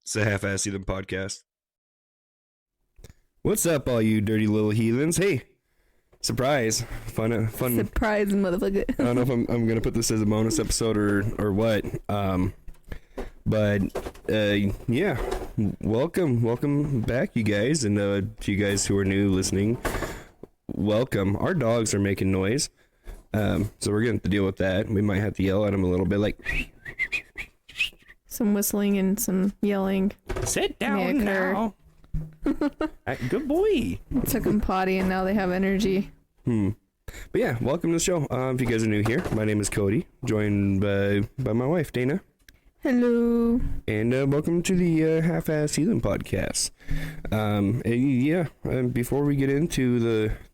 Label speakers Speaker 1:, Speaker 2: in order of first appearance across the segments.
Speaker 1: It's a half-ass heathen podcast. What's up, all you dirty little heathens? Hey, surprise, fun.
Speaker 2: Surprise, motherfucker.
Speaker 1: I don't know if I'm gonna put this as a bonus episode or what. But yeah, welcome back, you guys, and to you guys who are new listening, welcome. Our dogs are making noise, so we're gonna have to deal with that. We might have to yell at them a little bit, like
Speaker 2: some whistling and some yelling.
Speaker 1: Sit down now. Good boy.
Speaker 2: Took them potty and now they have energy.
Speaker 1: But yeah, welcome to the show. If you guys are new here, my name is Cody, joined by my wife, Dana.
Speaker 2: Hello.
Speaker 1: And welcome to the Half-Ass Heathen podcast. Before we get into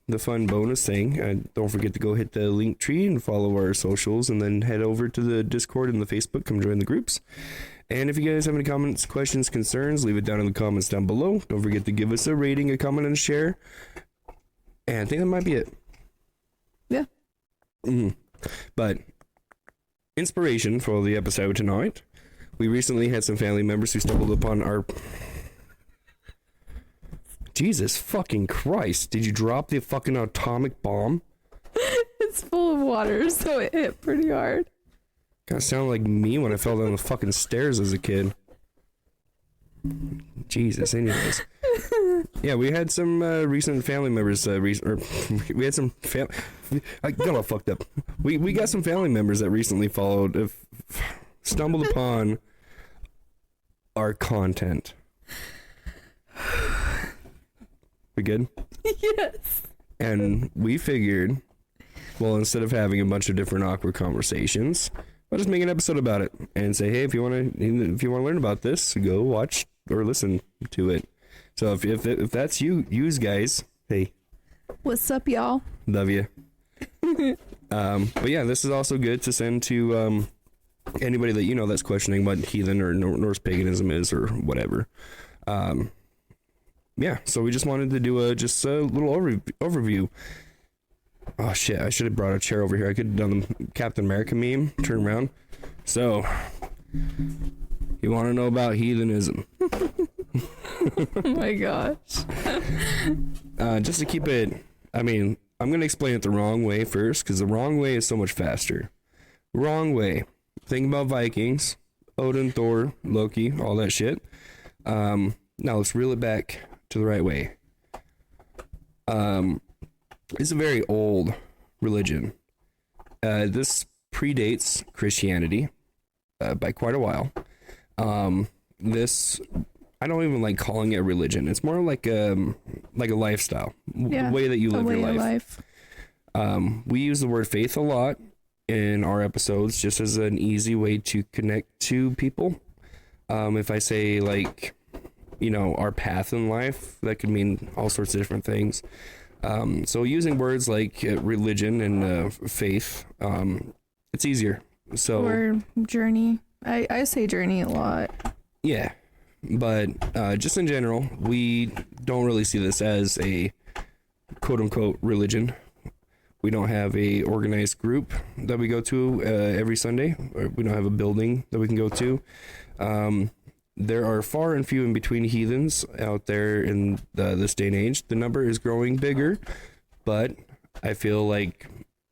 Speaker 1: the fun bonus thing, don't forget to go hit the Linktree and follow our socials, and then head over to the Discord and the Facebook. Come join the groups. And if you guys have any comments, questions, concerns, leave it down in the comments down below. Don't forget to give us a rating, a comment, and a share. And I think that might be it.
Speaker 2: Yeah.
Speaker 1: But inspiration for the episode tonight. We recently had some family members who stumbled upon our... Jesus fucking Christ. Did you drop the fucking atomic bomb?
Speaker 2: It's full of water, so it hit pretty hard.
Speaker 1: Kind of sounded like me when I fell down the fucking stairs as a kid. Jesus, anyways. Yeah, we had some recent family members. We had some I got all fucked up. We got some family members that recently stumbled upon our content. We good?
Speaker 2: Yes. And
Speaker 1: we figured, well, instead of having a bunch of different awkward conversations, I'll just make an episode about it and say, hey, if you want to learn about this, go watch or listen to it. So if that's you guys, hey,
Speaker 2: what's up, y'all?
Speaker 1: Love you. But yeah, this is also good to send to anybody that you know that's questioning what heathen or Norse paganism is or whatever. Yeah, so we just wanted to do a little overview. Oh shit, I should have brought a chair over here. I could have done the Captain America meme, turn around. So, you want to know about heathenism?
Speaker 2: Oh my gosh.
Speaker 1: Just to keep it, I mean, I'm going to explain it the wrong way first, because the wrong way is so much faster. Wrong way. Think about Vikings, Odin, Thor, Loki, all that shit. Now let's reel it back to the right way. It's a very old religion. This predates Christianity by quite a while. This, I don't even like calling it a religion. It's more like a lifestyle, the way that you live your life. We use the word faith a lot in our episodes, just as an easy way to connect to people. If I say like, our path in life, that could mean all sorts of different things. So using words like religion and faith, it's easier. So
Speaker 2: or journey. I say journey a lot.
Speaker 1: Yeah, but just in general, we don't really see this as a quote-unquote religion. We don't have a organized group that we go to every Sunday, or we don't have a building that we can go to. There are far and few in between heathens out there in this day and age. The number is growing bigger, but I feel like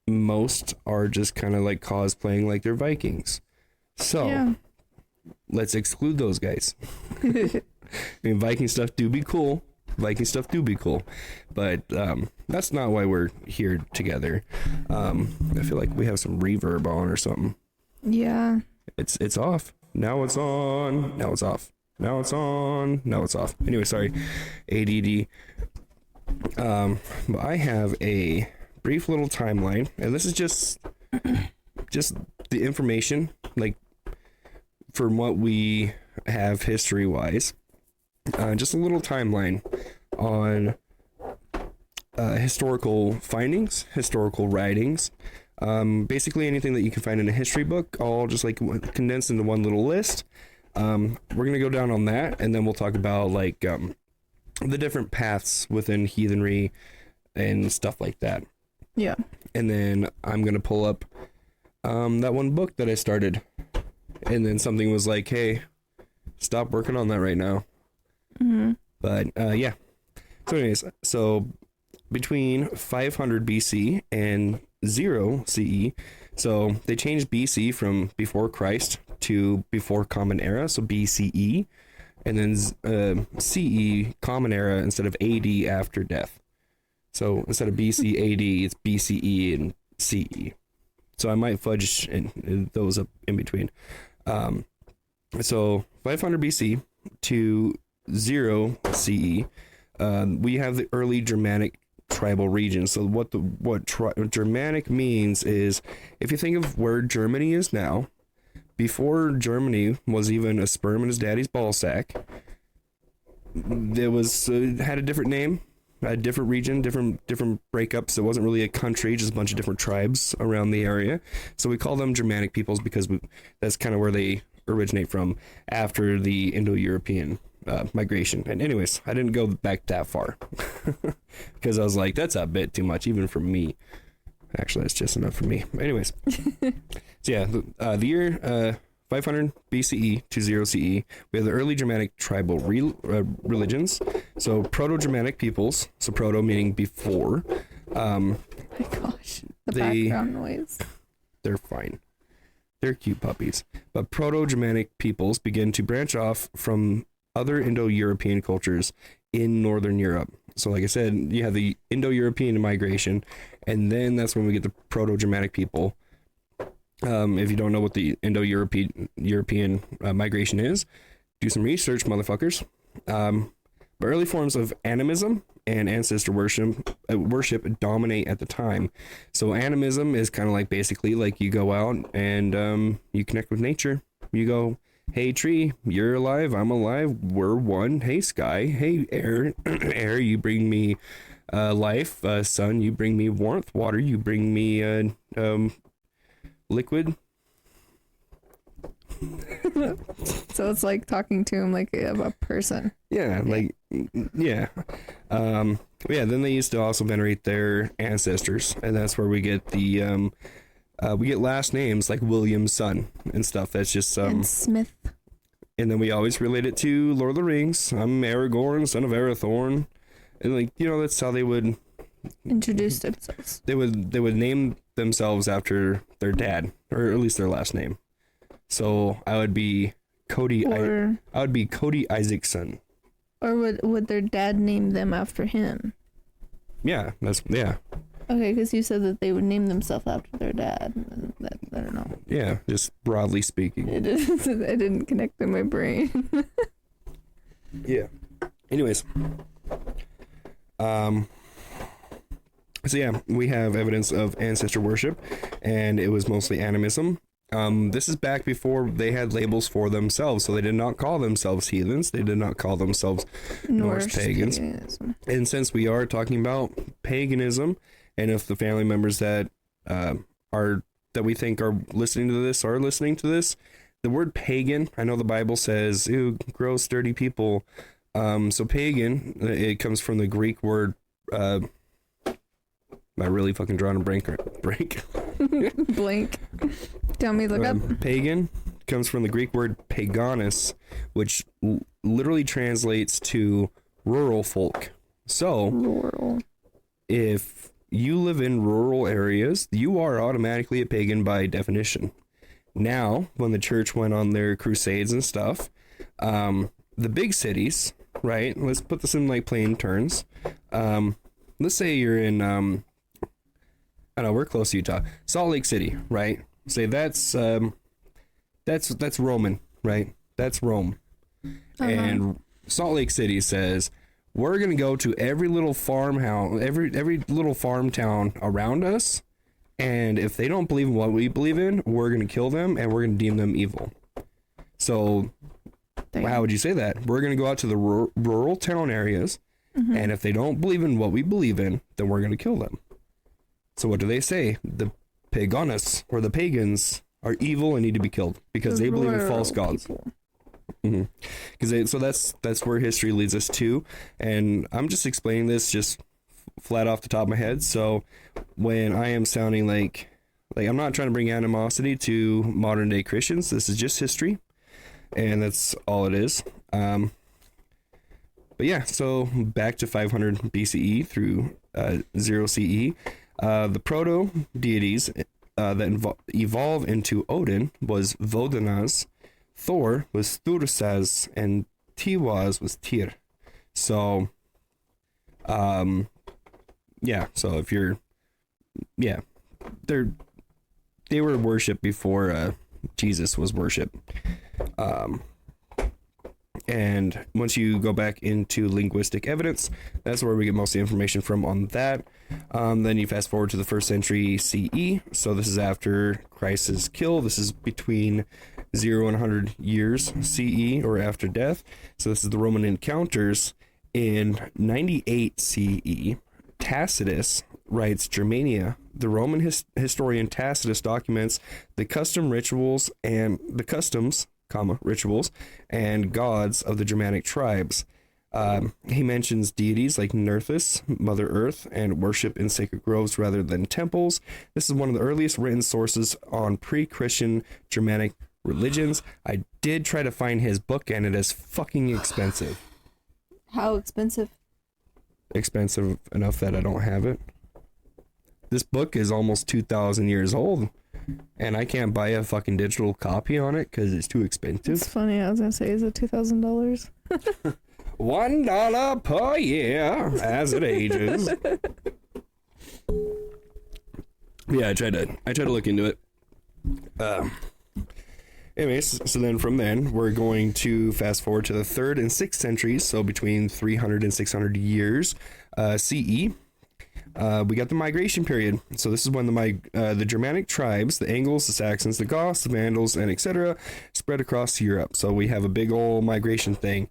Speaker 1: most are just kind of like cosplaying like they're Vikings. So, yeah. Let's exclude those guys. I mean, Viking stuff do be cool. But that's not why we're here together. I feel like we have some reverb on or something.
Speaker 2: Yeah.
Speaker 1: It's off. Now it's on. Now it's off. Now it's on. Now it's off. Anyway, sorry. ADD. But I have a brief little timeline, and this is just the information, like, from what we have history-wise. Just a little timeline on historical findings, historical writings, basically anything that you can find in a history book, all just like condensed into one little list. We're gonna go down on that, and then we'll talk about like the different paths within heathenry and stuff like that.
Speaker 2: Yeah.
Speaker 1: and then I'm gonna pull up that one book that I started, and then something was like, hey, stop working on that right now.
Speaker 2: Mm-hmm.
Speaker 1: But yeah. So anyways, so between 500 BC and 0 CE, so they changed BC from before Christ to before Common Era, so BCE, and then CE Common Era instead of AD after death. So instead of BC AD, it's BCE and CE. So I might fudge those up in between. So 500 BC to 0 CE, we have the early Germanic tribal region. So what Germanic means is, if you think of where Germany is now, before Germany was even a sperm in his daddy's ball sack, there was had a different name, a different region, different breakups. It wasn't really a country, just a bunch of different tribes around the area. So we call them Germanic peoples because that's kind of where they originate from after the Indo-European migration. And anyways, I didn't go back that far because I was like, that's a bit too much even for me. Actually, that's just enough for me. Anyways, so yeah, the year 500 BCE to 0 CE, we have the early Germanic tribal religions. So proto-Germanic peoples, so proto meaning before.
Speaker 2: My gosh, the background noise.
Speaker 1: They're fine. They're cute puppies. But proto-Germanic peoples begin to branch off from other Indo-European cultures in Northern Europe. So like I said, you have the Indo-European migration, and then that's when we get the proto-Germanic people. If you don't know what the Indo-European migration is, do some research, motherfuckers. But early forms of animism and ancestor worship dominate at the time. So animism is kind of like basically like you go out and you connect with nature. You go, hey tree, you're alive, I'm alive, we're one. Hey sky, hey air, air, you bring me life. Sun, you bring me warmth. Water, you bring me liquid.
Speaker 2: So it's like talking to him like a person.
Speaker 1: Yeah, like yeah. Yeah, then they used to also venerate their ancestors, and that's where we get the we get last names like William's son and stuff. That's just
Speaker 2: And Smith.
Speaker 1: and then we always relate it to Lord of the Rings. I'm Aragorn, son of Arathorn. And like, you know, that's how they would
Speaker 2: Introduce themselves.
Speaker 1: they would name themselves after their dad, or at least their last name. So I would be Cody. I would be Cody Isaacson.
Speaker 2: Or would their dad name them after him?
Speaker 1: Yeah, yeah.
Speaker 2: Okay, because you said that they would name themselves after their dad. I don't know.
Speaker 1: Yeah, just broadly speaking.
Speaker 2: It didn't connect in my brain.
Speaker 1: Yeah. Anyways. So yeah, we have evidence of ancestor worship, and it was mostly animism. This is back before they had labels for themselves, so they did not call themselves heathens. They did not call themselves Norse pagans. Paganism. And since we are talking about paganism, and if the family members that that we think are listening to this, the word pagan, I know the Bible says, ew, gross, dirty people. So pagan, it comes from the Greek word, am I really fucking drawing a break?
Speaker 2: Blank. Tell me, look up.
Speaker 1: Pagan comes from the Greek word paganus, which literally translates to rural folk. So,
Speaker 2: rural.
Speaker 1: If you live in rural areas, you are automatically a pagan by definition. Now, when the church went on their crusades and stuff, the big cities, right? Let's put this in like plain terms. Let's say you're in, I don't know, we're close to Utah, Salt Lake City, right? Say that's Roman, right? That's Rome. And Salt Lake City says, we're going to go to every little farmhouse, every little farm town around us, and if they don't believe in what we believe in, we're going to kill them and we're going to deem them evil. So how would you say that? We're going to go out to the rural town areas, and if they don't believe in what we believe in, then we're going to kill them. So what do they say? The paganus, or the pagans, are evil and need to be killed because they believe in false gods. So that's where history leads us to, and I'm just explaining this just flat off the top of my head. So when I am sounding like I'm not trying to bring animosity to modern day Christians. This is just history, and that's all it is. But yeah, so back to 500 BCE through 0 CE. The proto deities that evolve into Odin was Vodanas, Thor was Thursas, and Tiwaz was Tyr. So, yeah. So if you're, yeah, they were worshipped before Jesus was worshipped. And once you go back into linguistic evidence, that's where we get most of the information from on that. Then you fast forward to the 1st century CE. So this is after Christ's kill. This is between 0 and 100 years CE, or after death. So this is the Roman encounters. In 98 CE, Tacitus writes Germania. The Roman historian Tacitus documents the customs, rituals, and gods of the Germanic tribes. He mentions deities like Nerthus, Mother Earth, and worship in sacred groves rather than temples. This is one of the earliest written sources on pre-Christian Germanic religions. I did try to find his book, and it is fucking expensive.
Speaker 2: How expensive?
Speaker 1: Expensive enough that I don't have it. This book is almost 2,000 years old, and I can't buy a fucking digital copy on it because it's too expensive.
Speaker 2: It's funny. I was gonna say, is it $2,000?
Speaker 1: $1 per year as it ages. Yeah, I tried to look into it. Anyways, so then from then we're going to fast forward to the 3rd and 6th centuries, so between 300 and 600 years CE. We got the migration period. So this is when the Germanic tribes, the Angles, the Saxons, the Goths, the Vandals, and etc. spread across Europe. So we have a big old migration thing.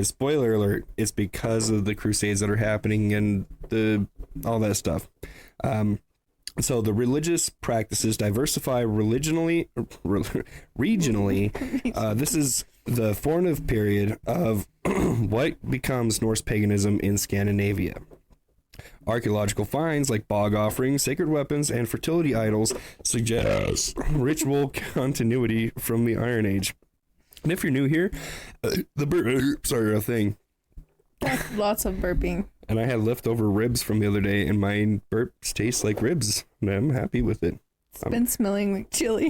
Speaker 1: Spoiler alert, it's because of the Crusades that are happening and all that stuff. So the religious practices diversify regionally. This is the formative period of what becomes Norse paganism in Scandinavia. Archaeological finds like bog offerings, sacred weapons, and fertility idols suggest ritual continuity from the Iron Age. And if you're new here, the burps are a thing.
Speaker 2: Lots of burping.
Speaker 1: And I had leftover ribs from the other day, and my burps taste like ribs, and I'm happy with it.
Speaker 2: It's been smelling like chili.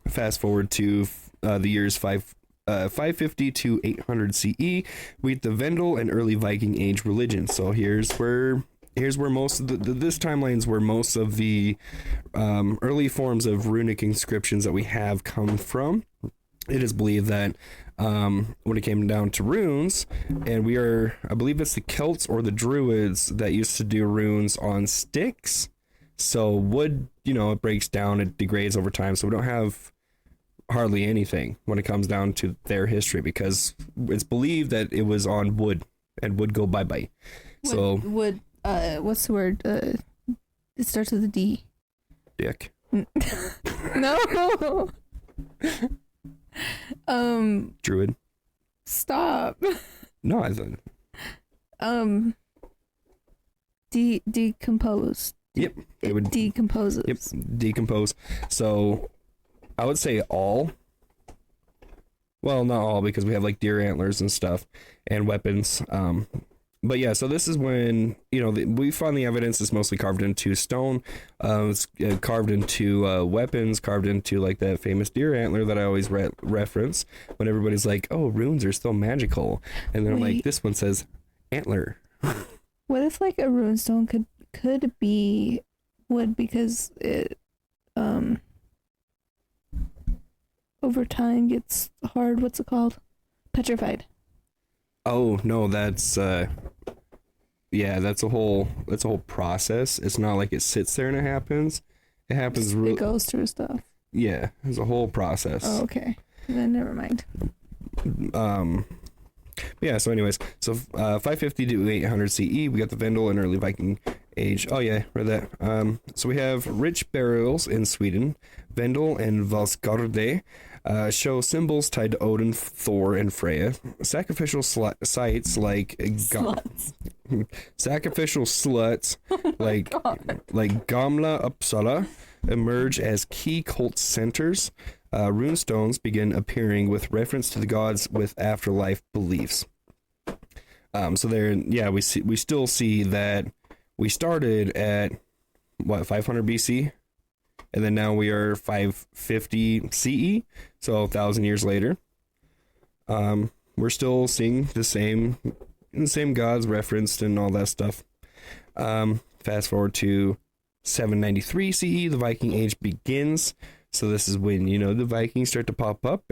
Speaker 1: Fast forward to the years 550 to 800 CE, we get the Vendel and early Viking Age religion. So here's where most of this timeline's where most of the early forms of runic inscriptions that we have come from. It is believed that when it came down to runes, and I believe it's the Celts or the Druids that used to do runes on sticks. So wood, it breaks down, it degrades over time. So we don't have hardly anything when it comes down to their history, because it's believed that it was on wood, and would go bye-bye.
Speaker 2: Wood, what's the word? It starts with a D.
Speaker 1: Dick.
Speaker 2: No.
Speaker 1: Druid.
Speaker 2: Stop.
Speaker 1: No, I thought.
Speaker 2: Decompose.
Speaker 1: Yep.
Speaker 2: It decomposes.
Speaker 1: Yep. Decompose. So I would say all. Well, not all, because we have like deer antlers and stuff and weapons. But yeah, so this is when, we find the evidence is mostly carved into stone. It's carved into weapons, carved into like that famous deer antler that I always reference when everybody's like, oh, runes are still magical. And then I'm like, this one says antler.
Speaker 2: What if like a rune stone could be wood, because it over time gets hard? What's it called? Petrified.
Speaker 1: Oh no, that's that's a whole process. It's not like it sits there and it happens. It happens.
Speaker 2: It goes through stuff.
Speaker 1: Yeah, it's a whole process.
Speaker 2: Oh, okay. Then never mind.
Speaker 1: Yeah. So, anyways, 550 to 800 CE, we got the Vendel and early Viking Age. Oh yeah, read that. So we have rich burials in Sweden, Vendel and Valsgårde. show symbols tied to Odin, Thor, and Freya. Sacrificial sites like sacrificial sluts like Gamla Uppsala emerge as key cult centers. Runestones begin appearing with reference to the gods with afterlife beliefs. So there, yeah, we still see that we started at what, 500 BC, and then now we are 550 CE, so 1,000 years later. We're still seeing the same gods referenced and all that stuff. Fast forward to 793 CE, the Viking Age begins. So this is when, the Vikings start to pop up.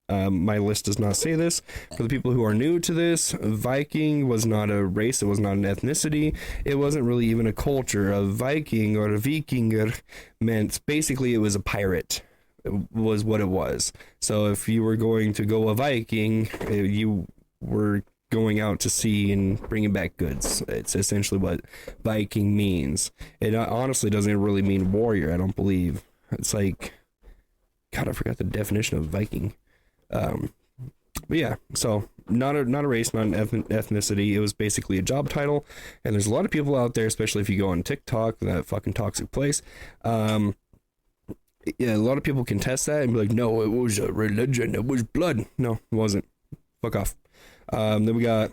Speaker 1: My list does not say this. For the people who are new to this, Viking was not a race. It was not an ethnicity. It wasn't really even a culture. A Viking or a Vikinger meant basically it was a pirate. It was what it was. So if you were going to go a Viking, you were going out to sea and bringing back goods. It's essentially what Viking means. It honestly doesn't really mean warrior, I don't believe. It's like, God, I forgot the definition of Viking. But yeah, so not a race, not an ethnicity. It was basically a job title. And there's a lot of people out there, especially if you go on TikTok, that fucking toxic place. Yeah, a lot of people contest that and be like, no, it was a religion. It was blood. No, it wasn't. Fuck off. Then we got,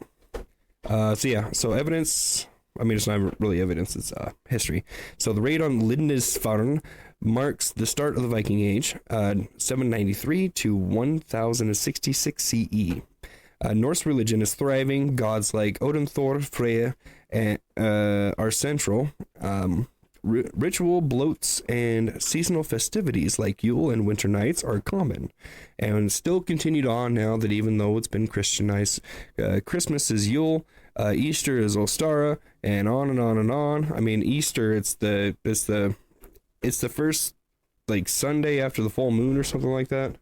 Speaker 1: so evidence. I mean, it's not really evidence, it's history. So the raid on Lindisfarne marks the start of the Viking Age, 793 to 1066 CE. Norse religion is thriving. Gods like Odin, Thor, Freya are central. Ritual bloats and seasonal festivities like Yule and Winter Nights are common and still continued on now that even though it's been Christianized. Christmas is Yule, Easter is Ostara, and on and on and on. I mean, Easter, it's the first like Sunday after the full moon or something like that.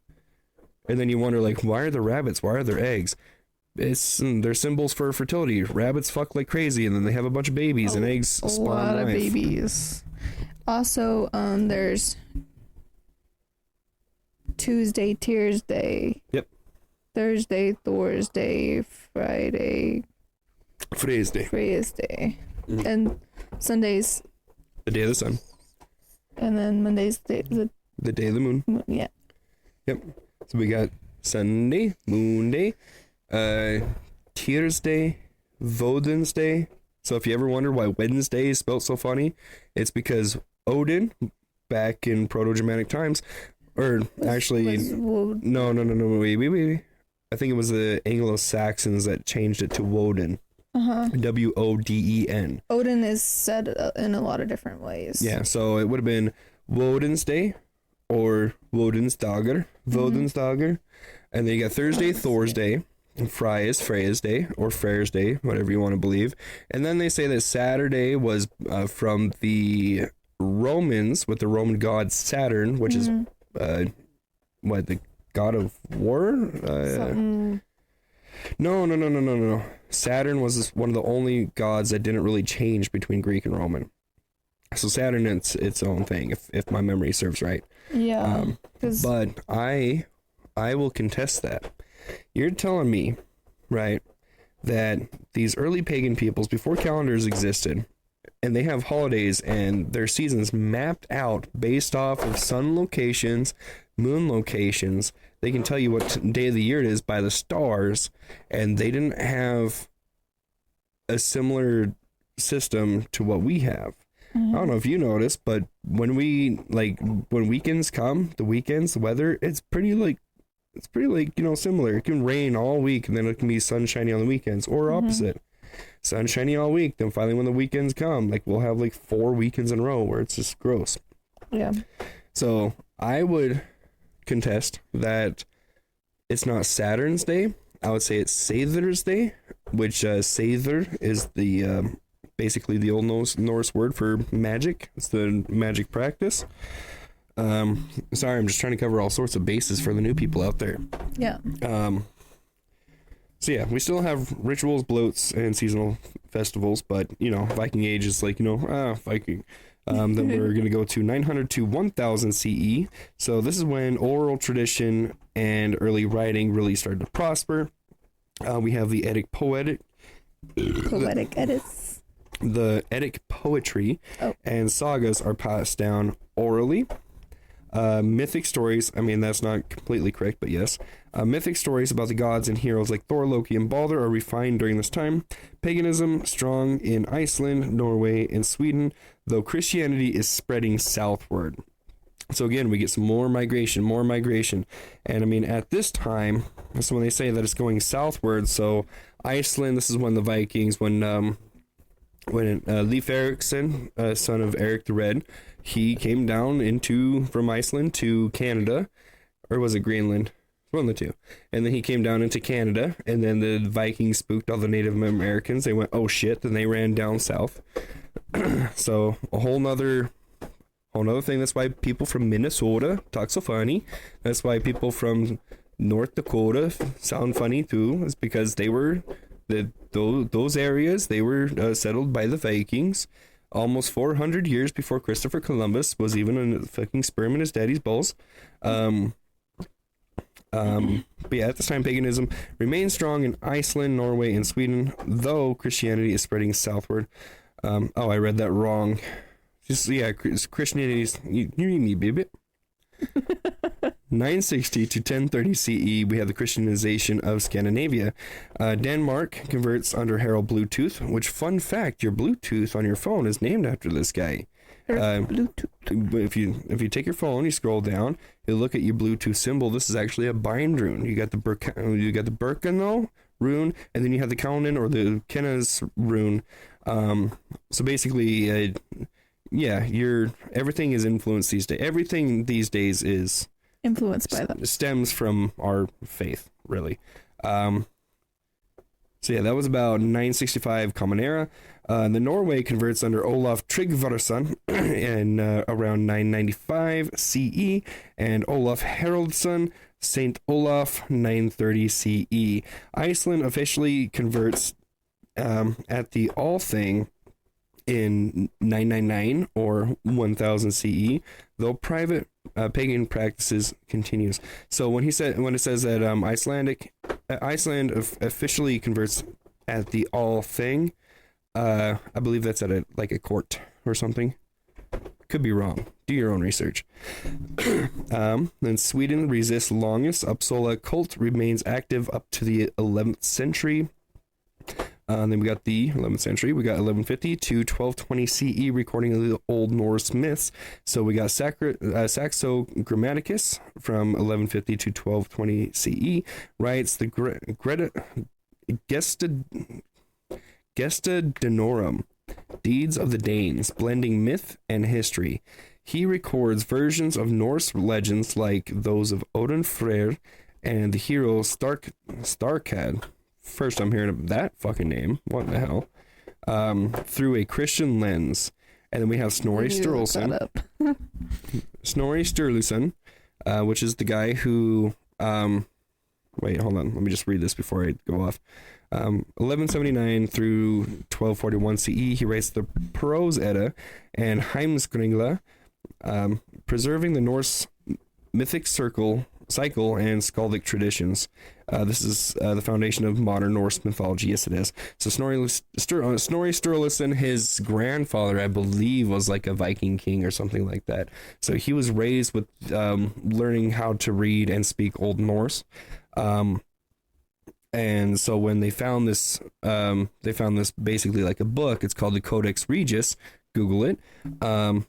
Speaker 1: And then you wonder, like, why are there rabbits? Why are there eggs? They're symbols for fertility. Rabbits fuck like crazy, and then they have a bunch of babies, and eggs spawn life. A lot of
Speaker 2: babies. Also, there's Tuesday, Tears Day.
Speaker 1: Yep.
Speaker 2: Thursday, Thor's Day. Friday,
Speaker 1: Freya's Day.
Speaker 2: Mm-hmm. And Sunday's
Speaker 1: the day of the sun.
Speaker 2: And then Monday's the
Speaker 1: day of the moon.
Speaker 2: Yeah.
Speaker 1: Yep. So we got Sunday, Moon Day, Tears Day, Vodun's Day. So if you ever wonder why Wednesday is spelled so funny, it's because Odin, back in Proto-Germanic times, or actually, no, wait. I think it was the Anglo-Saxons that changed it to Woden. Woden.
Speaker 2: Odin is said in a lot of different ways.
Speaker 1: Yeah, so it would have been Woden's Day or Woden's Dager, and then you got Thursday, Thor's Day, and Friday is Freya's Day or Freyr's Day, whatever you want to believe. And then they say that Saturday was from the Romans with the Roman god Saturn, which is the god of war? No. Saturn was one of the only gods that didn't really change between Greek and Roman. So Saturn, it's its own thing, if my memory serves right.
Speaker 2: Yeah.
Speaker 1: But I will contest that. You're telling me, right, that these early pagan peoples, before calendars existed, and they have holidays and their seasons mapped out based off of sun locations, moon locations. They can tell you what day of the year it is by the stars, and they didn't have a similar system to what we have. I don't know if you noticed, but when weekends come, the weather, it's pretty similar. It can rain all week, and then it can be sunshiny on the weekends, or opposite. Sunshiny all week, then finally when the weekends come, like we'll have like 4 weekends in a row where it's just gross.
Speaker 2: Yeah.
Speaker 1: So I would contest that it's not Saturn's Day. I would say it's Sather's Day, which Sather is the basically the Old Norse word for magic. It's the magic practice. Sorry, I'm just trying to cover all sorts of bases for the new people out there.
Speaker 2: Yeah.
Speaker 1: So yeah, we still have rituals, bloats, and seasonal festivals, but Viking Age is like Viking. Then we're going to go to 900 to 1000 CE. So this is when oral tradition and early writing really started to prosper. We have the Eddic poetic
Speaker 2: edits.
Speaker 1: The Eddic poetry and sagas are passed down orally. Mythic stories, I mean, that's not completely correct, but yes. Mythic stories about the gods and heroes like Thor, Loki, and Balder are refined during this time. Paganism, strong in Iceland, Norway, and Sweden, though Christianity is spreading southward. So again, we get some more migration. And I mean, at this time, so when they say that it's going southward, so Iceland, this is when the Vikings, when Leif Erikson, son of Eric the Red, he came down from Iceland to Canada, or was it Greenland? One of the two. And then he came down into Canada, and then the Vikings spooked all the Native Americans. They went, oh shit, and they ran down south. So a whole nother thing. That's why people from Minnesota talk so funny. That's why people from North Dakota sound funny too. Is because they were those areas, they were settled by the Vikings almost 400 years before Christopher Columbus was even a fucking sperm in his daddy's balls. But yeah, at this time, paganism remains strong in Iceland, Norway, and Sweden, though Christianity is spreading southward. I read that wrong. Christianity is, you need me, baby. 960 to 1030 CE, we have the Christianization of Scandinavia. Denmark converts under Harald Bluetooth, which, fun fact, your Bluetooth on your phone is named after this guy. If you take your phone, you scroll down, you look at your Bluetooth symbol. This is actually a bind rune. You got the Birkenau rune, and then you have the Kaunin or the Kenaz rune. So basically, everything is influenced these days. Everything these days is
Speaker 2: influenced by them.
Speaker 1: Stems from our faith, really. So yeah, that was about 965 Common Era. The Norway converts under Olaf Tryggvason in around 995 CE, and Olaf Haraldsson, Saint Olaf, 930 CE. Iceland officially converts at the Althing in 999 or 1000 CE, though private pagan practices continues. So when it says that Iceland officially converts at the Althing, I believe that's at a court or something. Could be wrong. Do your own research. Then Sweden resists longest. Uppsala cult remains active up to the 11th century. Then we got the 11th century. We got 1150 to 1220 CE recording of the Old Norse myths. So we got Saxo Grammaticus from 1150 to 1220 CE writes the Gesta Danorum, Deeds of the Danes, blending myth and history. He records versions of Norse legends like those of Odin Freyr and the hero Starkad. First I'm hearing of that fucking name. What the hell? Through a Christian lens. And then we have Snorri Sturluson. Snorri Sturluson, which is the guy who... wait, hold on. Let me just read this before I go off. 1179 through 1241 CE, he writes the Prose Edda and Heimskringla, preserving the Norse mythic cycle and skaldic traditions. This is the foundation of modern Norse mythology. Yes, it is. So Snorri Sturluson, his grandfather, I believe, was like a Viking king or something like that. So he was raised with learning how to read and speak Old Norse. And so when they found this basically like a book. It's called the Codex Regius. Google it. I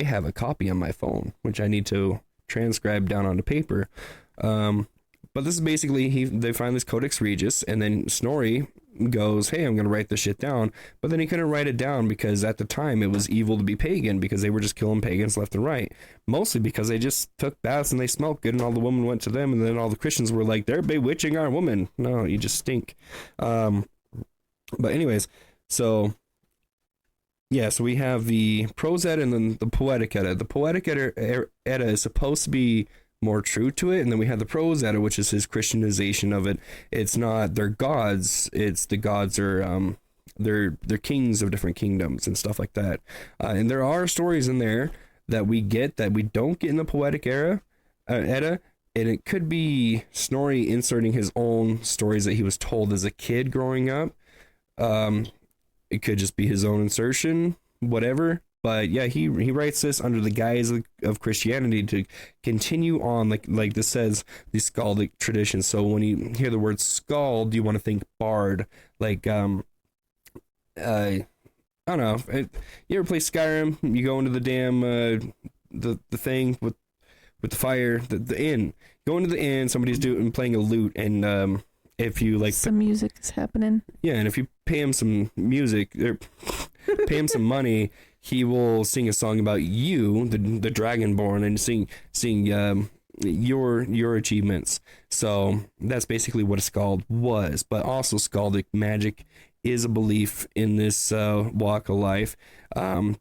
Speaker 1: have a copy on my phone, which I need to transcribe down onto paper. But this is basically they find this Codex Regius, and then Snorri goes, hey, I'm going to write this shit down. But then he couldn't write it down because at the time it was evil to be pagan because they were just killing pagans left and right. Mostly because they just took baths and they smelled good and all the women went to them, and then all the Christians were like, they're bewitching our woman. No, you just stink. But anyways, so yeah, so we have the Prose Edda and then the Poetic Edda. The Poetic Edda is supposed to be more true to it, and then we have the Prose Edda, which is his Christianization of it. It's not their gods, it's the gods are they're kings of different kingdoms and stuff like that. And there are stories in there that we get that we don't get in the poetic Edda, and it could be Snorri inserting his own stories that he was told as a kid growing up. It could just be his own insertion, whatever. But yeah, he writes this under the guise of Christianity to continue on, like this says, the skaldic tradition. So when you hear the word skald, you want to think bard. Like, I don't know. You ever play Skyrim? You go into the damn, the thing with the fire, the inn. Go into the inn, somebody's playing a lute, and if you like...
Speaker 2: Some music is happening.
Speaker 1: Yeah, and if you pay him some music, or pay him some money... He will sing a song about you, the Dragonborn, and sing your achievements. So that's basically what a skald was. But also skaldic magic is a belief in this walk of life.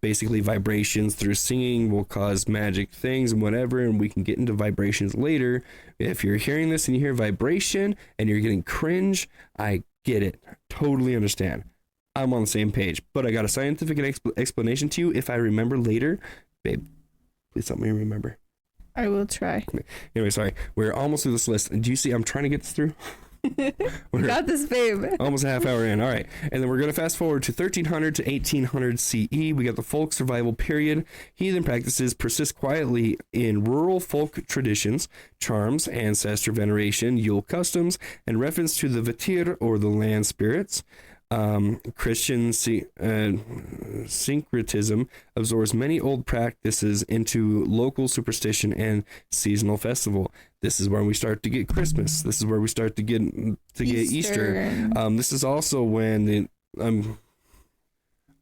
Speaker 1: Basically, vibrations through singing will cause magic things and whatever, and we can get into vibrations later. If you're hearing this and you hear vibration and you're getting cringe, I get it. Totally understand. I'm on the same page, but I got a scientific explanation to you if I remember later. Babe, please help me remember.
Speaker 2: I will try.
Speaker 1: Anyway, sorry. We're almost through this list. Do you see I'm trying to get this through?
Speaker 2: We got this, babe.
Speaker 1: Almost a half hour in. All right. And then we're going to fast forward to 1300 to 1800 CE. We got the folk survival period. Heathen practices persist quietly in rural folk traditions, charms, ancestor veneration, Yule customs, and reference to the Vatir or the land spirits. Christian syncretism absorbs many old practices into local superstition and seasonal festival. This is where we start to get Christmas. This is where we start to get Easter. This is also when I'm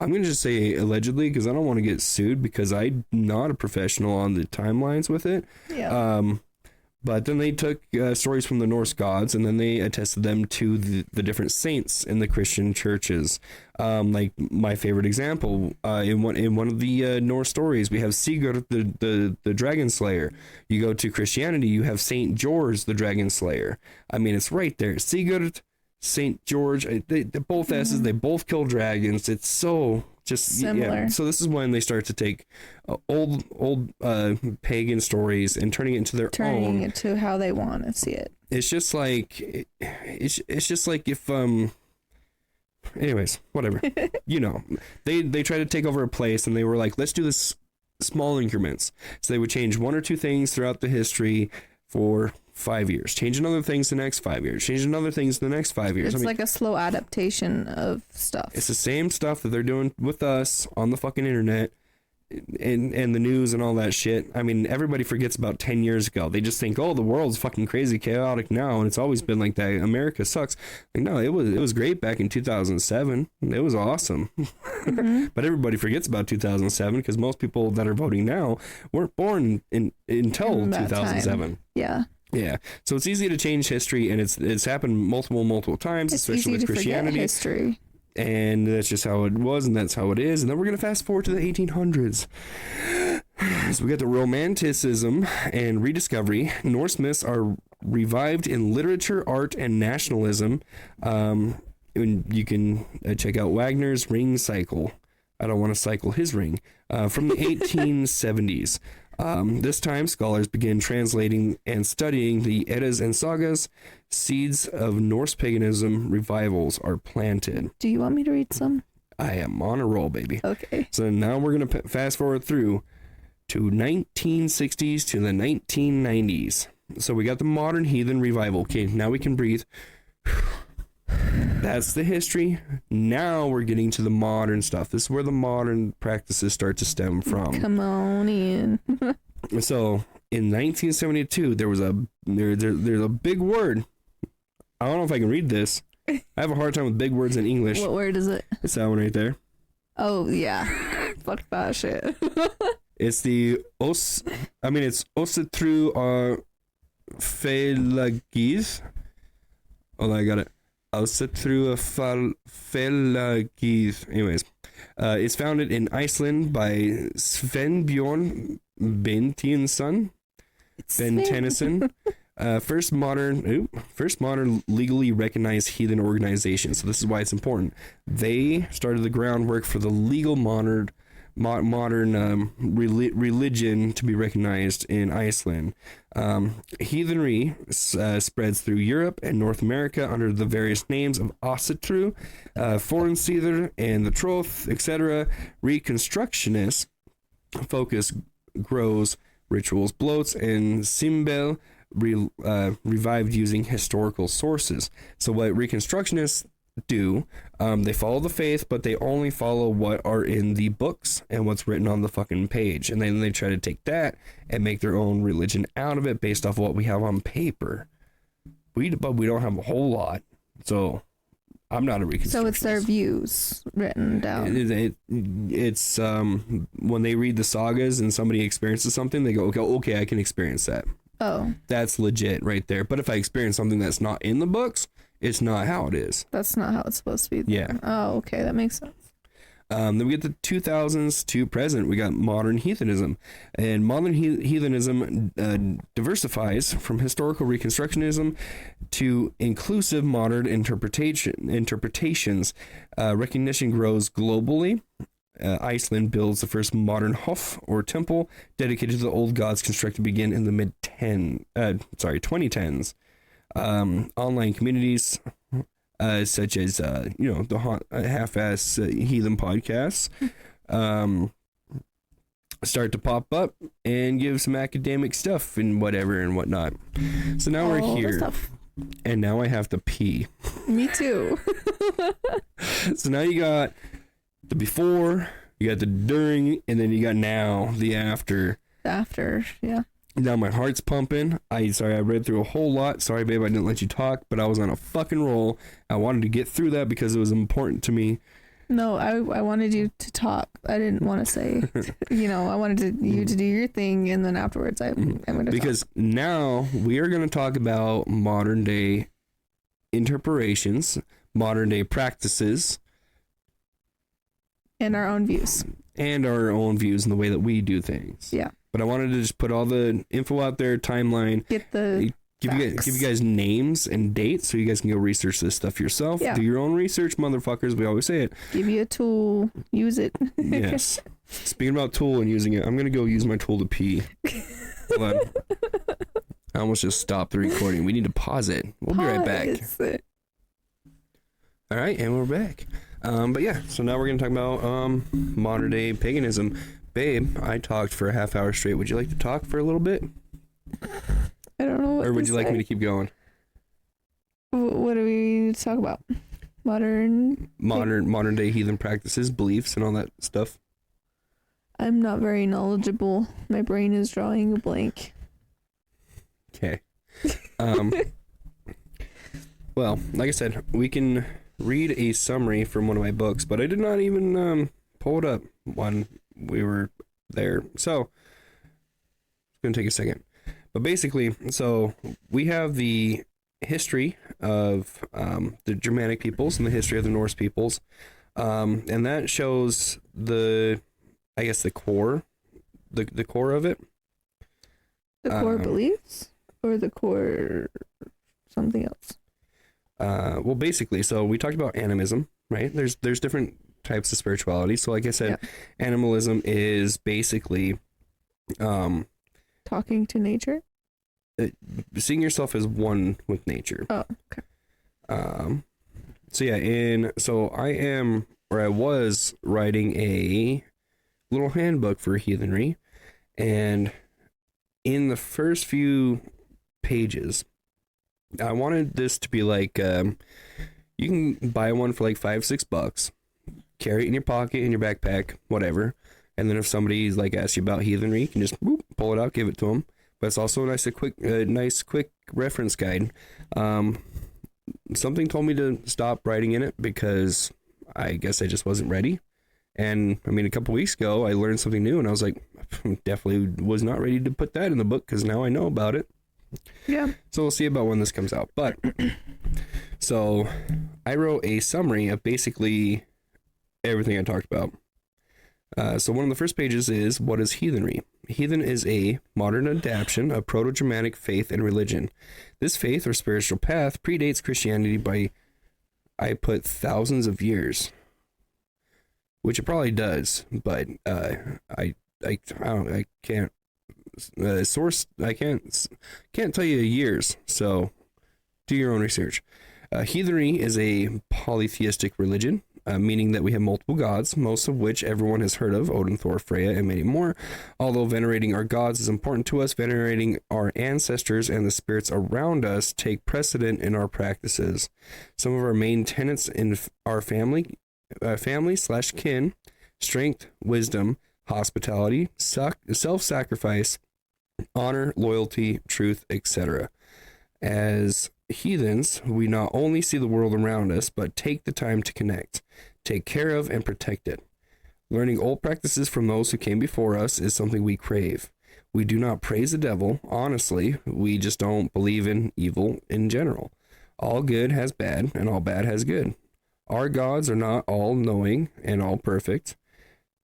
Speaker 1: going to just say allegedly because I don't want to get sued because I'm not a professional on the timelines with it.
Speaker 2: Yeah.
Speaker 1: But then they took stories from the Norse gods and then they attested them to the different saints in the Christian churches. Like my favorite example, in one of the Norse stories, we have Sigurd, the dragon slayer. You go to Christianity, you have Saint George, the dragon slayer. I mean, it's right there. Sigurd, Saint George, they both S's, they both kill dragons. It's so... just
Speaker 2: similar.
Speaker 1: Yeah. So this is when they start to take old pagan stories and turning it into their own.
Speaker 2: Turning it to how they want to see it.
Speaker 1: It's just like it's just like if anyways, whatever. They tried to take over a place and they were like, let's do this small increments. So they would change one or two things throughout the history for 5 years, change another things the next 5 years, change another things the next 5 years.
Speaker 2: It's like a slow adaptation of stuff.
Speaker 1: It's the same stuff that they're doing with us on the fucking internet and the news and all that shit. I mean, everybody forgets about 10 years ago. They just think, oh, the world's fucking crazy chaotic now, and it's always been like that. America sucks. Like, no, it was great back in 2007. It was awesome. Mm-hmm. But everybody forgets about 2007 because most people that are voting now weren't born until 2007.
Speaker 2: Time. Yeah.
Speaker 1: Yeah, so it's easy to change history, and it's happened multiple times,
Speaker 2: it's
Speaker 1: especially with Christianity.
Speaker 2: History.
Speaker 1: And that's just how it was, and that's how it is. And then we're gonna fast forward to the 1800s. So we got the Romanticism and rediscovery. Norse myths are revived in literature, art, and nationalism. And you can check out Wagner's Ring Cycle. I don't want to cycle his ring. From the 1870s. This time, scholars begin translating and studying the Eddas and Sagas. Seeds of Norse paganism revivals are planted.
Speaker 2: Do you want me to read some?
Speaker 1: I am on a roll, baby.
Speaker 2: Okay.
Speaker 1: So now we're going to fast forward through to 1960s to the 1990s. So we got the modern heathen revival. Okay, now we can breathe. That's the history. Now we're getting to the modern stuff. This is where the modern practices start to stem from.
Speaker 2: Come on in.
Speaker 1: So in 1972, there was there's a big word. I don't know if I can read this. I have a hard time with big words in English.
Speaker 2: What word is it?
Speaker 1: It's that one right there.
Speaker 2: Oh yeah, fuck that shit.
Speaker 1: It's the it's Ossetru Felagis. Oh, I got it. Ossetru Felagis. Anyways, it's founded in Iceland by Sven Bjorn Bentinsson. Ben Tennyson. First modern legally recognized heathen organization. So this is why it's important. They started the groundwork for the legal modern religion to be recognized in Iceland. Heathenry spreads through Europe and North America under the various names of Asatru, Fornsider, and the Troth, etc. Reconstructionist focus grows rituals, bloats, and Simbel revived using historical sources. So what Reconstructionists do, they follow the faith, but they only follow what are in the books and what's written on the fucking page, and then they try to take that and make their own religion out of it based off what we have on paper. But we don't have a whole lot, so I'm not a Reconstructionist.
Speaker 2: So it's their views written down.
Speaker 1: It's when they read the sagas and somebody experiences something, they go, okay, I can experience that.
Speaker 2: Oh,
Speaker 1: That's legit right there. But if I experience something that's not in the books, it's not how it is.
Speaker 2: that's not how it's supposed to be.
Speaker 1: Yeah.
Speaker 2: Oh, okay, that makes sense.
Speaker 1: Then we get the 2000s to present. We got modern heathenism. And modern heathenism diversifies from historical reconstructionism to inclusive modern interpretations. Recognition grows globally. Iceland builds the first modern hof or temple dedicated to the old gods, constructed begin in the 2010s. Online communities such as the half-ass heathen podcasts start to pop up and give some academic stuff and whatever and whatnot. So now we're here, and now I have to pee.
Speaker 2: Me too.
Speaker 1: So now you got the before, you got the during, and then you got now the after.
Speaker 2: After, yeah.
Speaker 1: Now my heart's pumping. I read through a whole lot. Sorry, babe, I didn't let you talk, but I was on a fucking roll. I wanted to get through that because it was important to me.
Speaker 2: No, I wanted you to talk. I didn't want to say, I wanted you to do your thing, and then afterwards I'm going to
Speaker 1: Because now we are going to talk about modern day interpretations, modern day practices,
Speaker 2: and our own views.
Speaker 1: And our own views in the way that we do things.
Speaker 2: Yeah.
Speaker 1: But I wanted to just put all the info out there, timeline.
Speaker 2: Get the
Speaker 1: give you guys names and dates so you guys can go research this stuff yourself.
Speaker 2: Yeah.
Speaker 1: Do your own research, motherfuckers. We always say it.
Speaker 2: Give you a tool. Use it.
Speaker 1: Yes. Speaking about tool and using it, I'm going to go use my tool to pee. Hold on. I almost just stopped the recording. We need to pause it. We'll be right back. All right, and we're back. But yeah, so now we're going to talk about modern day paganism. Babe, I talked for a half hour straight. Would you like to talk for a little bit?
Speaker 2: I don't know what
Speaker 1: Or would
Speaker 2: to
Speaker 1: you like
Speaker 2: say.
Speaker 1: me to keep going?
Speaker 2: What do we need to talk about? Modern
Speaker 1: day heathen practices, beliefs, and all that stuff.
Speaker 2: I'm not very knowledgeable. My brain is drawing a blank.
Speaker 1: Okay. Well, like I said, we can read a summary from one of my books, but I did not even pull it up when we were there. So, it's going to take a second. But basically, so we have the history of the Germanic peoples and the history of the Norse peoples. And that shows the core, the core of it.
Speaker 2: The core beliefs? Or the core something else?
Speaker 1: Well, basically, so we talked about animism, right? There's different types of spirituality. So like I said, animalism is basically
Speaker 2: talking to nature,
Speaker 1: seeing yourself as one with nature.
Speaker 2: Oh, okay.
Speaker 1: So yeah, I was writing a little handbook for heathenry, and in the first few pages, I wanted this to be like, you can buy one for like $5-6, carry it in your pocket, in your backpack, whatever. And then if somebody like asks you about heathenry, you can just pull it out, give it to them. But it's also a nice quick reference guide. Something told me to stop writing in it because I guess I just wasn't ready. And I mean, a couple weeks ago, I learned something new, and I was like, definitely was not ready to put that in the book because now I know about it.
Speaker 2: Yeah.
Speaker 1: So we'll see about when this comes out. But so I wrote a summary of basically everything I talked about. So one of the first pages is, what is heathenry? Heathen is a modern adaptation of Proto-Germanic faith and religion. This faith or spiritual path predates Christianity by, I put, thousands of years, which it probably does, but I can't can't tell you years. So do your own research. Heathenry is a polytheistic religion, meaning that we have multiple gods, most of which everyone has heard of: Odin, Thor, Freya, and many more. Although venerating our gods is important to us, venerating our ancestors and the spirits around us take precedent in our practices. Some of our main tenets in our family / kin: strength, wisdom, hospitality, self-sacrifice, honor, loyalty, truth, etc. As heathens, we not only see the world around us, but take the time to connect, take care of, and protect it. Learning old practices from those who came before us is something we crave. We do not praise the devil, honestly. We just don't believe in evil in general. All good has bad, and all bad has good. Our gods are not all knowing and all perfect.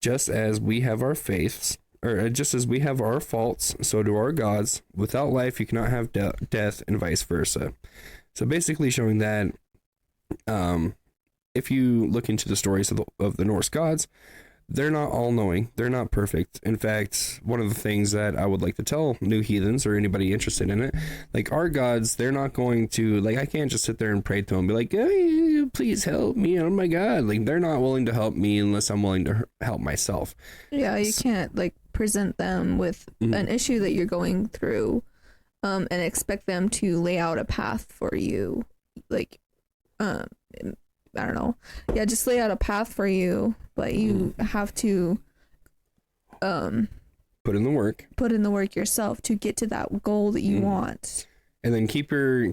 Speaker 1: Just as we have our faiths, or just as we have our faults, so do our gods. Without life, you cannot have death, and vice versa. So basically showing that if you look into the stories of the Norse gods, they're not all knowing. They're not perfect. In fact, one of the things that I would like to tell new heathens or anybody interested in it, like our gods, they're not going to, like, I can't just sit there and pray to them and be like, hey, please help me. Oh my God. Like, they're not willing to help me unless I'm willing to help myself.
Speaker 2: Yeah, you can't like present them with an issue that you're going through and expect them to lay out a path for you. Like, I don't know. Yeah, just lay out a path for you, but you have to
Speaker 1: put in the work.
Speaker 2: Put in the work yourself to get to that goal that you want.
Speaker 1: And then keep your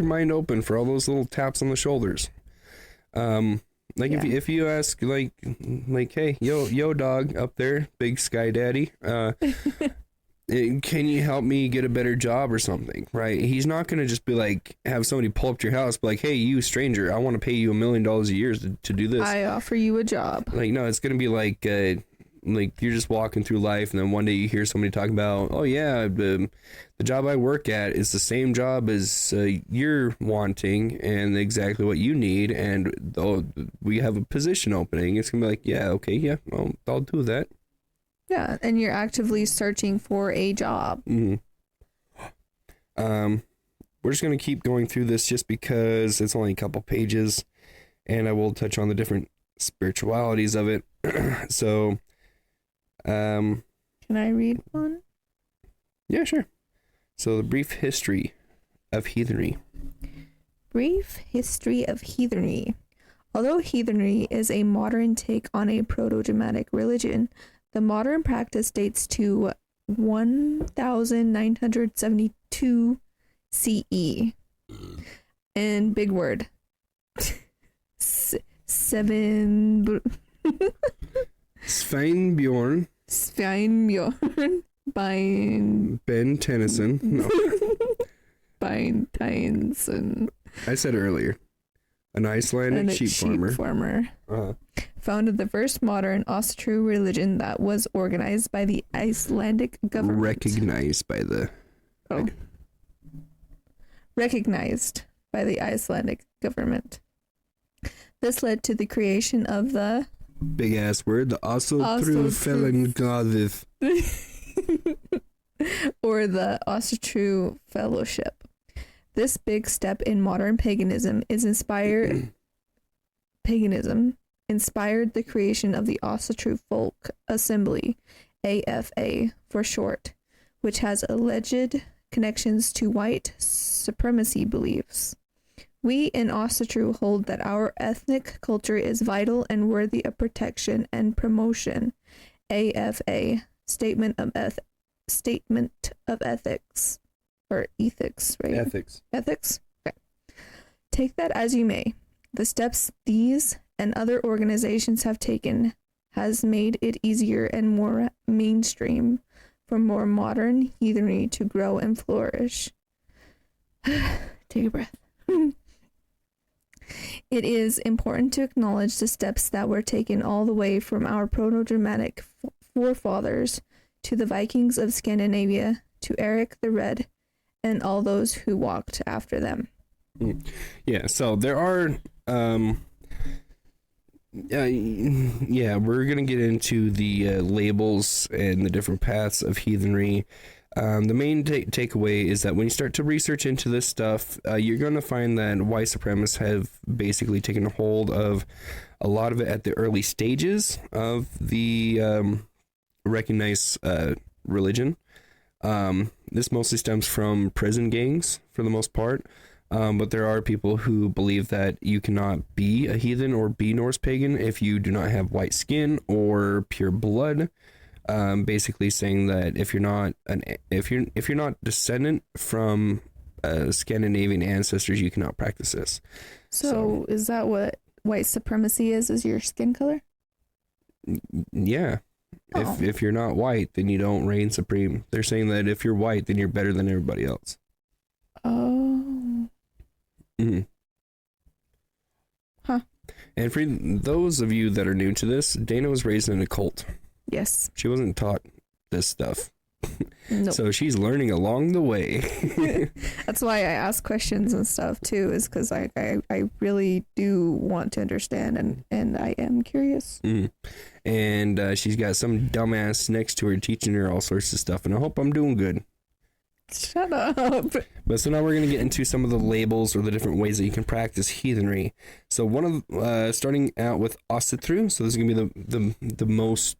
Speaker 1: mind open for all those little taps on the shoulders. If you ask like hey, yo dog up there, big sky daddy, can you help me get a better job or something, right? He's not going to just be like, have somebody pull up to your house, be like, hey, you stranger, I want to pay you $1 million a year to do this.
Speaker 2: I offer you a job.
Speaker 1: Like, no, it's going to be like you're just walking through life, and then one day you hear somebody talk about, oh yeah, the job I work at is the same job as you're wanting and exactly what you need, and we have a position opening. It's going to be like, yeah, okay, yeah, I'll do that.
Speaker 2: Yeah, and you're actively searching for a job.
Speaker 1: Mm-hmm. We're just going to keep going through this just because it's only a couple pages, and I will touch on the different spiritualities of it. So,
Speaker 2: can I read one?
Speaker 1: Yeah, sure. So, the brief history of heathenry.
Speaker 2: Brief history of heathenry. Although heathenry is a modern take on a Proto-Germanic religion, the modern practice dates to 1972 CE. And big word.
Speaker 1: Sveinbjorn Ben Tennyson. No.
Speaker 2: Beintenson.
Speaker 1: I said earlier. An Icelandic sheep farmer. Uh-huh.
Speaker 2: Founded the first modern Austro religion that was organized by the Icelandic government.
Speaker 1: Recognized by the
Speaker 2: Icelandic government. This led to the creation of the
Speaker 1: big ass word, the Austro-Fellengathith.
Speaker 2: or the Austro Fellowship. This big step in modern paganism inspired the creation of the Austro Folk Assembly, AFA for short, which has alleged connections to white supremacy beliefs. We in Austro hold that our ethnic culture is vital and worthy of protection and promotion. AFA, Statement of Ethics. Or ethics, right? Ethics? Okay. Take that as you may. The steps these and other organizations have taken has made it easier and more mainstream for more modern heathenry to grow and flourish. Take a breath. It is important to acknowledge the steps that were taken all the way from our Proto-Germanic forefathers to the Vikings of Scandinavia, to Eric the Red, and all those who walked after them.
Speaker 1: Yeah, so there are, we're going to get into the labels and the different paths of heathenry. The main takeaway is that when you start to research into this stuff, you're going to find that white supremacists have basically taken a hold of a lot of it at the early stages of the recognized religion. This mostly stems from prison gangs for the most part. But there are people who believe that you cannot be a heathen or be Norse pagan if you do not have white skin or pure blood. Basically saying that if you're not descendant from Scandinavian ancestors, you cannot practice this.
Speaker 2: So is that what white supremacy is your skin color?
Speaker 1: Yeah.
Speaker 2: Oh.
Speaker 1: If you're not white, then you don't reign supreme. They're saying that if you're white, then you're better than everybody else.
Speaker 2: Oh.
Speaker 1: Mm-hmm.
Speaker 2: Huh.
Speaker 1: And for those of you that are new to this, Dana was raised in a cult.
Speaker 2: Yes.
Speaker 1: She wasn't taught this stuff.
Speaker 2: Nope.
Speaker 1: So she's learning along the way.
Speaker 2: That's why I ask questions and stuff too, is because I really do want to understand and I am curious.
Speaker 1: Mm. And she's got some dumbass next to her teaching her all sorts of stuff, and I hope I'm doing good.
Speaker 2: Shut up.
Speaker 1: But so now we're going to get into some of the labels or the different ways that you can practice heathenry. So one of starting out with Ásatrú. So this is going to be the most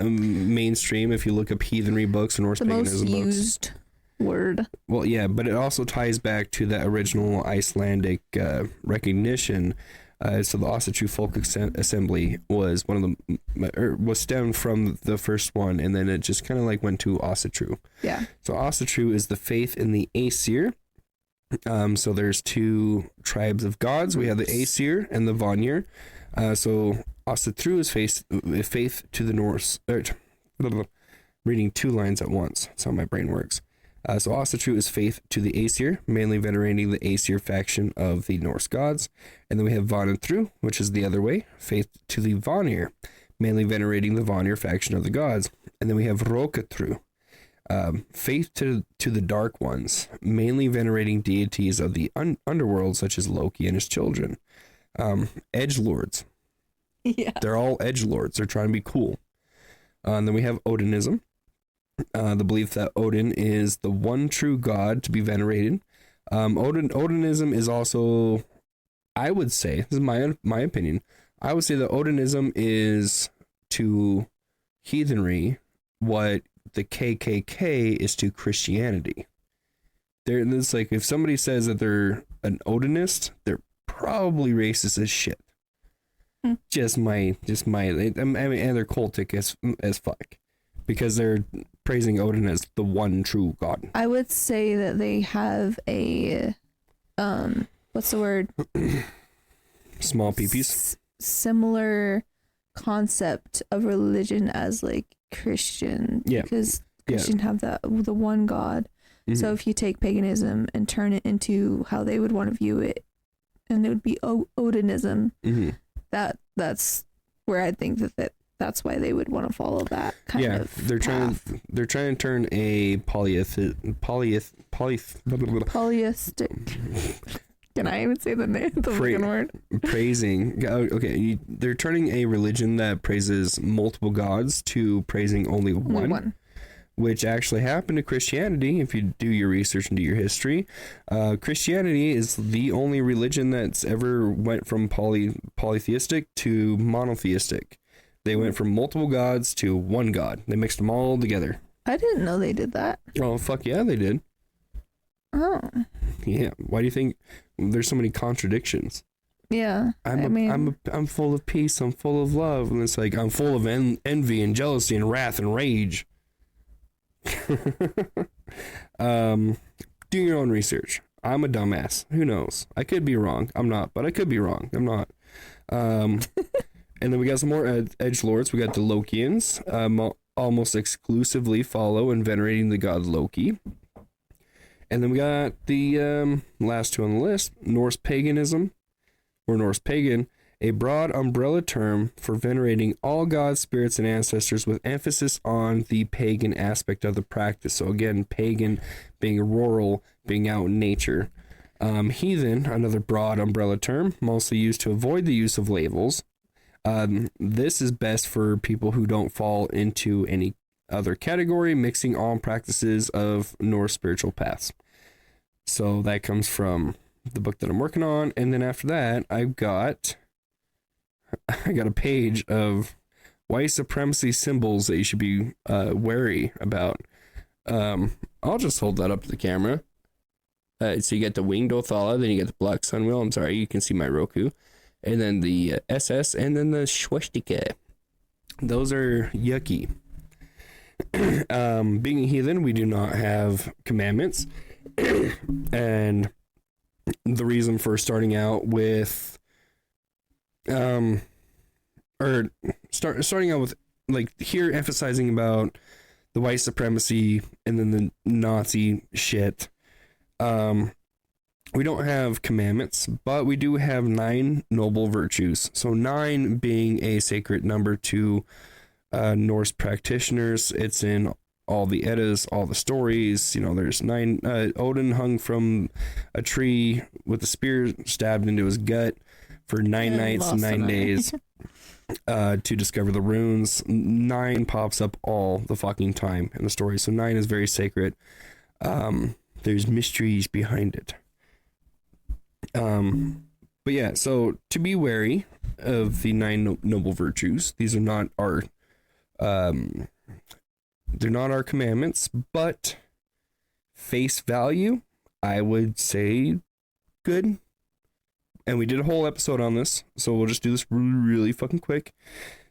Speaker 1: mainstream if you look up heathenry books and Norse paganism books.
Speaker 2: The most used word.
Speaker 1: Well, yeah, but it also ties back to the original Icelandic recognition. So the Ásatrú Folk Assembly was was stemmed from the first one, and then it just kind of like went to Ásatrú.
Speaker 2: Yeah.
Speaker 1: So Ásatrú is the faith in the Aesir. So there's two tribes of gods. We have the Aesir and the Vanir. So Ásatrú is faith to the Norse. Reading two lines at once. That's how my brain works. So Ásatrú is faith to the Aesir, mainly venerating the Aesir faction of the Norse gods. And then we have Vanir, which is the other way, faith to the Vanir, mainly venerating the Vanir faction of the gods. And then we have Rókatrú, faith to the Dark Ones, mainly venerating deities of the underworld, such as Loki and his children. Edgelords.
Speaker 2: Yeah.
Speaker 1: They're all edgelords. They're trying to be cool. And then we have Odinism. The belief that Odin is the one true god to be venerated. Odinism is also, I would say, this is my opinion, I would say that Odinism is to heathenry what the KKK is to Christianity. It's like if somebody says that they're an Odinist, they're probably racist as shit. Just my, I mean, and they're cultic as fuck. Because they're praising Odin as the one true god.
Speaker 2: I would say that they have a, what's the word?
Speaker 1: Small peepees?
Speaker 2: Similar concept of religion as like Christian.
Speaker 1: Yeah.
Speaker 2: Because Christian have the one God. Mm-hmm. So if you take paganism and turn it into how they would want to view it, and it would be Odinism,
Speaker 1: mm-hmm.
Speaker 2: that's where I think that's why they would want to follow that kind of
Speaker 1: they're trying to turn a polytheistic. Can
Speaker 2: I even say the name? The fucking word.
Speaker 1: Praising. Okay, they're turning a religion that praises multiple gods to praising only one. Which actually happened to Christianity. If you do your research and do your history, Christianity is the only religion that's ever went from polytheistic to monotheistic. They went from multiple gods to one god. They mixed them all together.
Speaker 2: I didn't know they did that.
Speaker 1: Oh, fuck yeah, they did.
Speaker 2: Oh.
Speaker 1: Yeah. Why do you think there's so many contradictions?
Speaker 2: Yeah.
Speaker 1: I'm full of peace. I'm full of love. And it's like, I'm full of envy and jealousy and wrath and rage. Do your own research. I'm a dumbass. Who knows? I could be wrong. I'm not, but I could be wrong. I'm not. And then we got some more edgelords. We got the Lokians, almost exclusively follow and venerating the god Loki. And then we got the last two on the list, Norse paganism, or Norse pagan, a broad umbrella term for venerating all gods, spirits, and ancestors with emphasis on the pagan aspect of the practice. So again, pagan being rural, being out in nature. Heathen, another broad umbrella term, mostly used to avoid the use of labels. This is best for people who don't fall into any other category, mixing all practices of Norse spiritual paths. So that comes from the book that I'm working on. And then after that, I got a page of white supremacy symbols that you should be wary about. I'll just hold that up to the camera. So you get the winged Othala, then you get the black sunwheel. I'm sorry, you can see my Roku. And then the SS, and then the swastika. Those are yucky. Being a heathen, we do not have commandments. And the reason for starting out with starting out with, like, here emphasizing about the white supremacy and then the Nazi shit. We don't have commandments, but we do have 9 noble virtues. So 9 being a sacred number to Norse practitioners. It's in all the Eddas, all the stories. You know, there's 9. Odin hung from a tree with a spear stabbed into his gut for 9 nights and 9 days to discover the runes. 9 pops up all the fucking time in the story. So 9 is very sacred. There's mysteries behind it. But yeah, so to be wary of the 9 noble virtues. These are not our they're not our commandments, but face value, I would say good. And we did a whole episode on this, so we'll just do this really fucking quick.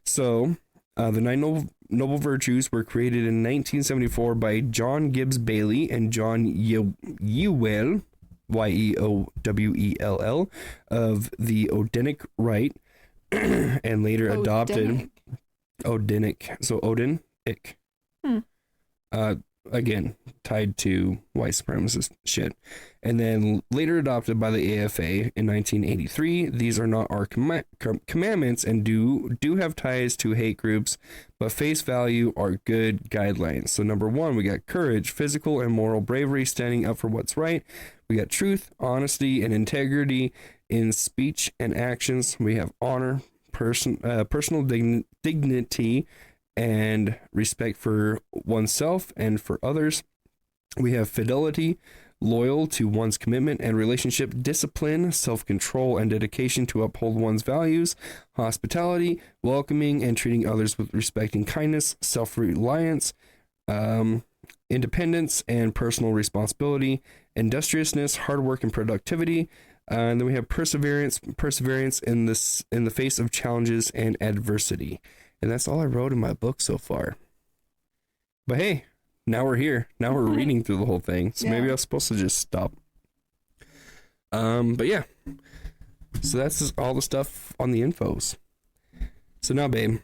Speaker 1: So the 9 noble virtues were created in 1974 by John Gibbs Bailey and John Yewell, Yeowell, of the Odinic Rite, and later adopted Odinic. So Odinic. Again, tied to white supremacist shit. And then later adopted by the AFA in 1983. These are not our commandments and do have ties to hate groups, but face value are good guidelines. So number 1, we got courage, physical and moral bravery, standing up for what's right. We got truth, honesty, and integrity in speech and actions. We have honor, personal dignity, and respect for oneself and for others. We have fidelity, loyal to one's commitment and relationship, discipline, self-control, and dedication to uphold one's values, hospitality, welcoming and treating others with respect and kindness, self-reliance, independence and personal responsibility, industriousness, hard work, and productivity. And then we have perseverance in the face of challenges and adversity. And that's all I wrote in my book so far. But hey, now we're here. Now we're reading through the whole thing. So maybe I was supposed to just stop. But yeah. So that's just all the stuff on the infos. So now, babe,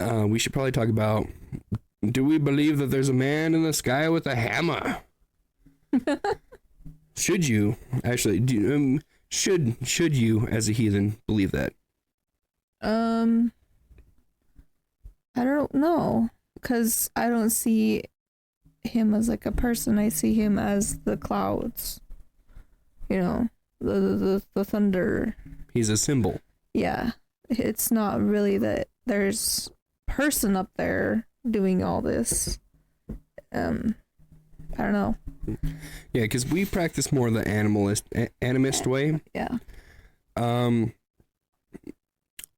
Speaker 1: we should probably talk about, do we believe that there's a man in the sky with a hammer? Should you actually should you as a heathen believe that?
Speaker 2: I don't know, because I don't see him as like a person. I see him as the clouds, you know, the thunder. He's
Speaker 1: a symbol.
Speaker 2: Yeah, it's not really that there's person up there doing all this. I don't know.
Speaker 1: Yeah, because we practice more the animist way.
Speaker 2: Yeah.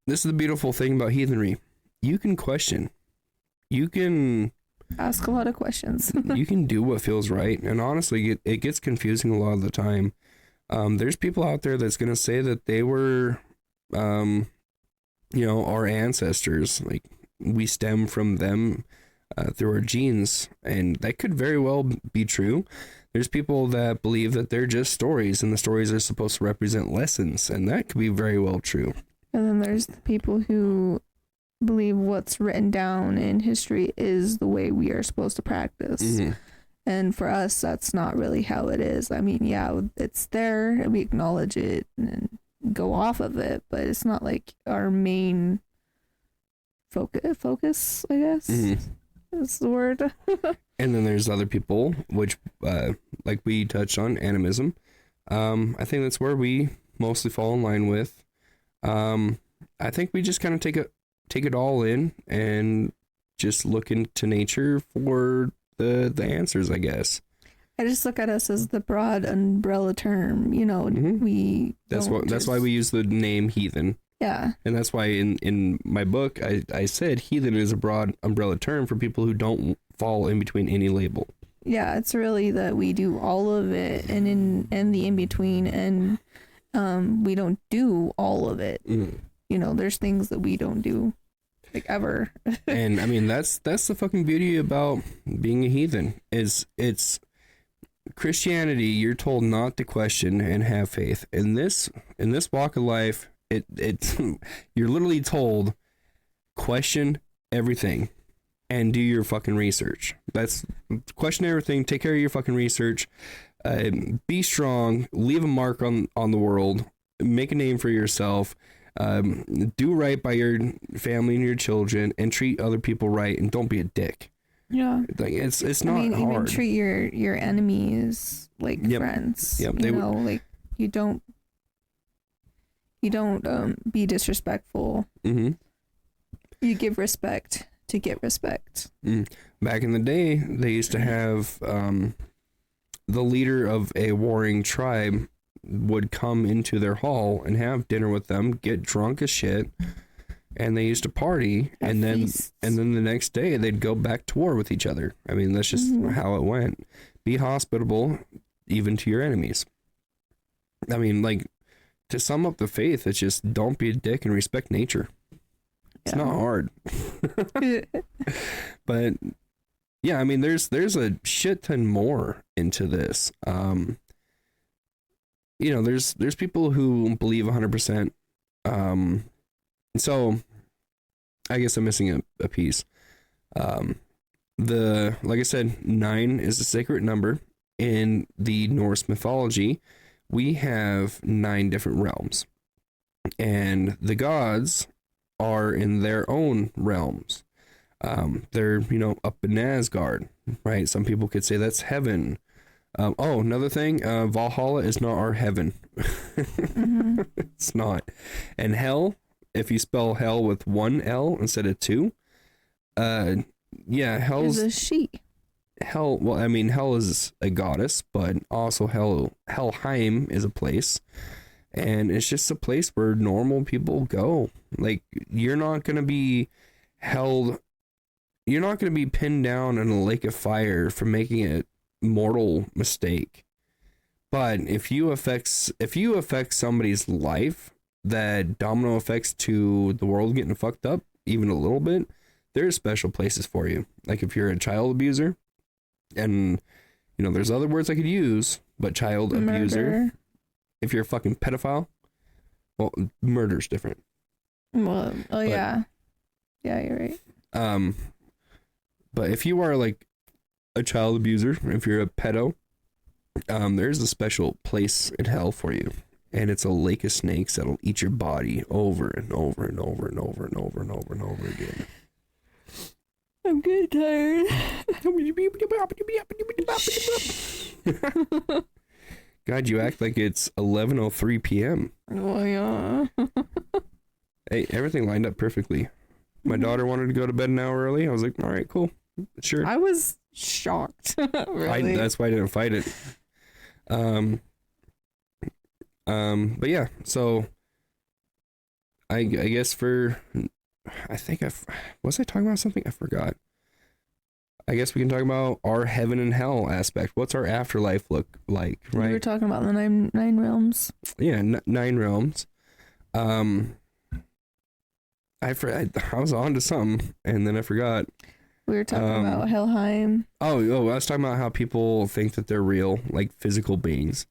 Speaker 1: This is the beautiful thing about heathenry. You can question. You can
Speaker 2: ask a lot of questions.
Speaker 1: You can do what feels right. And honestly, it gets confusing a lot of the time. There's people out there that's going to say that they were, our ancestors. Like, we stem from them through our genes. And that could very well be true. There's people that believe that they're just stories, and the stories are supposed to represent lessons. And that could be very well true.
Speaker 2: And then there's the people who believe what's written down in history is the way we are supposed to practice. Mm-hmm. And for us, that's not really how it is. I mean, yeah, it's there, we acknowledge it, and go off of it, but it's not like our main focus, I guess. That's the word.
Speaker 1: And then there's other people, which, like we touched on, animism. I think that's where we mostly fall in line with. I think we just kind of take it all in and just look into nature for the answers, I guess.
Speaker 2: I just look at us as the broad umbrella term, you know. That's
Speaker 1: why we use the name heathen.
Speaker 2: Yeah.
Speaker 1: And that's why in my book I said heathen is a broad umbrella term for people who don't fall in between any label.
Speaker 2: Yeah, it's really that we do all of it and the in between, and we don't do all of it. You know, there's things that we don't do, like, ever.
Speaker 1: And I mean that's the fucking beauty about being a heathen, is it's Christianity. You're told not to question and have faith. In this walk of life, it's you're literally told question everything and do your fucking research. That's question everything, take care of your fucking research, be strong, leave a mark on the world, make a name for yourself, do right by your family and your children, and treat other people right, and don't be a dick.
Speaker 2: Yeah,
Speaker 1: like it's not hard.
Speaker 2: Even treat your enemies like friends.
Speaker 1: Yep.
Speaker 2: You know, like you don't be disrespectful. You give respect to get respect.
Speaker 1: Back in the day, they used to have the leader of a warring tribe would come into their hall and have dinner with them, get drunk as shit, and they used to party, and then the next day they'd go back to war with each other. I mean, that's just how it went. Be hospitable even to your enemies. I mean, like, to sum up the faith, it's just don't be a dick and respect nature. It's not hard. But yeah, I mean, there's a shit ton more into this. You know, there's people who believe 100%. So I guess I'm missing a piece. Like I said, 9 is a sacred number. In the Norse mythology, we have 9 different realms, and the gods are in their own realms. They're, you know, up in Asgard, right? Some people could say that's heaven. Another thing, Valhalla is not our heaven. It's not. And hell, if you spell hell with 1 L instead of 2, hell's
Speaker 2: a she.
Speaker 1: Hell, well, I mean, hell is a goddess, but also Helheim is a place, and it's just a place where normal people go. Like, you're not going to be pinned down in a lake of fire for making a mortal mistake. But if you affect somebody's life, that domino effects to the world getting fucked up even a little bit, there's special places for you. Like if you're a child abuser, and you know there's other words I could use, but child abuser. If you're a fucking pedophile, well, murder's different.
Speaker 2: Well, yeah, you're right.
Speaker 1: But if you are like a child abuser, if you're a pedo, there's a special place in hell for you, and it's a lake of snakes that'll eat your body over and over and over and over and over and over and over again.
Speaker 2: I'm getting tired.
Speaker 1: God, you act like it's 11:03 p.m.
Speaker 2: Oh yeah.
Speaker 1: Hey, everything lined up perfectly. My daughter wanted to go to bed an hour early. I was like, all right, cool, sure.
Speaker 2: I was shocked. Really?
Speaker 1: That's why I didn't fight it. But yeah, so I guess was I talking about something? I forgot. I guess we can talk about our heaven and hell aspect. What's our afterlife look like, right?
Speaker 2: We were talking about the nine realms.
Speaker 1: Yeah, 9 realms. I was on to something, and then I forgot.
Speaker 2: We were talking about Helheim.
Speaker 1: Oh, I was talking about how people think that they're real, like physical beings.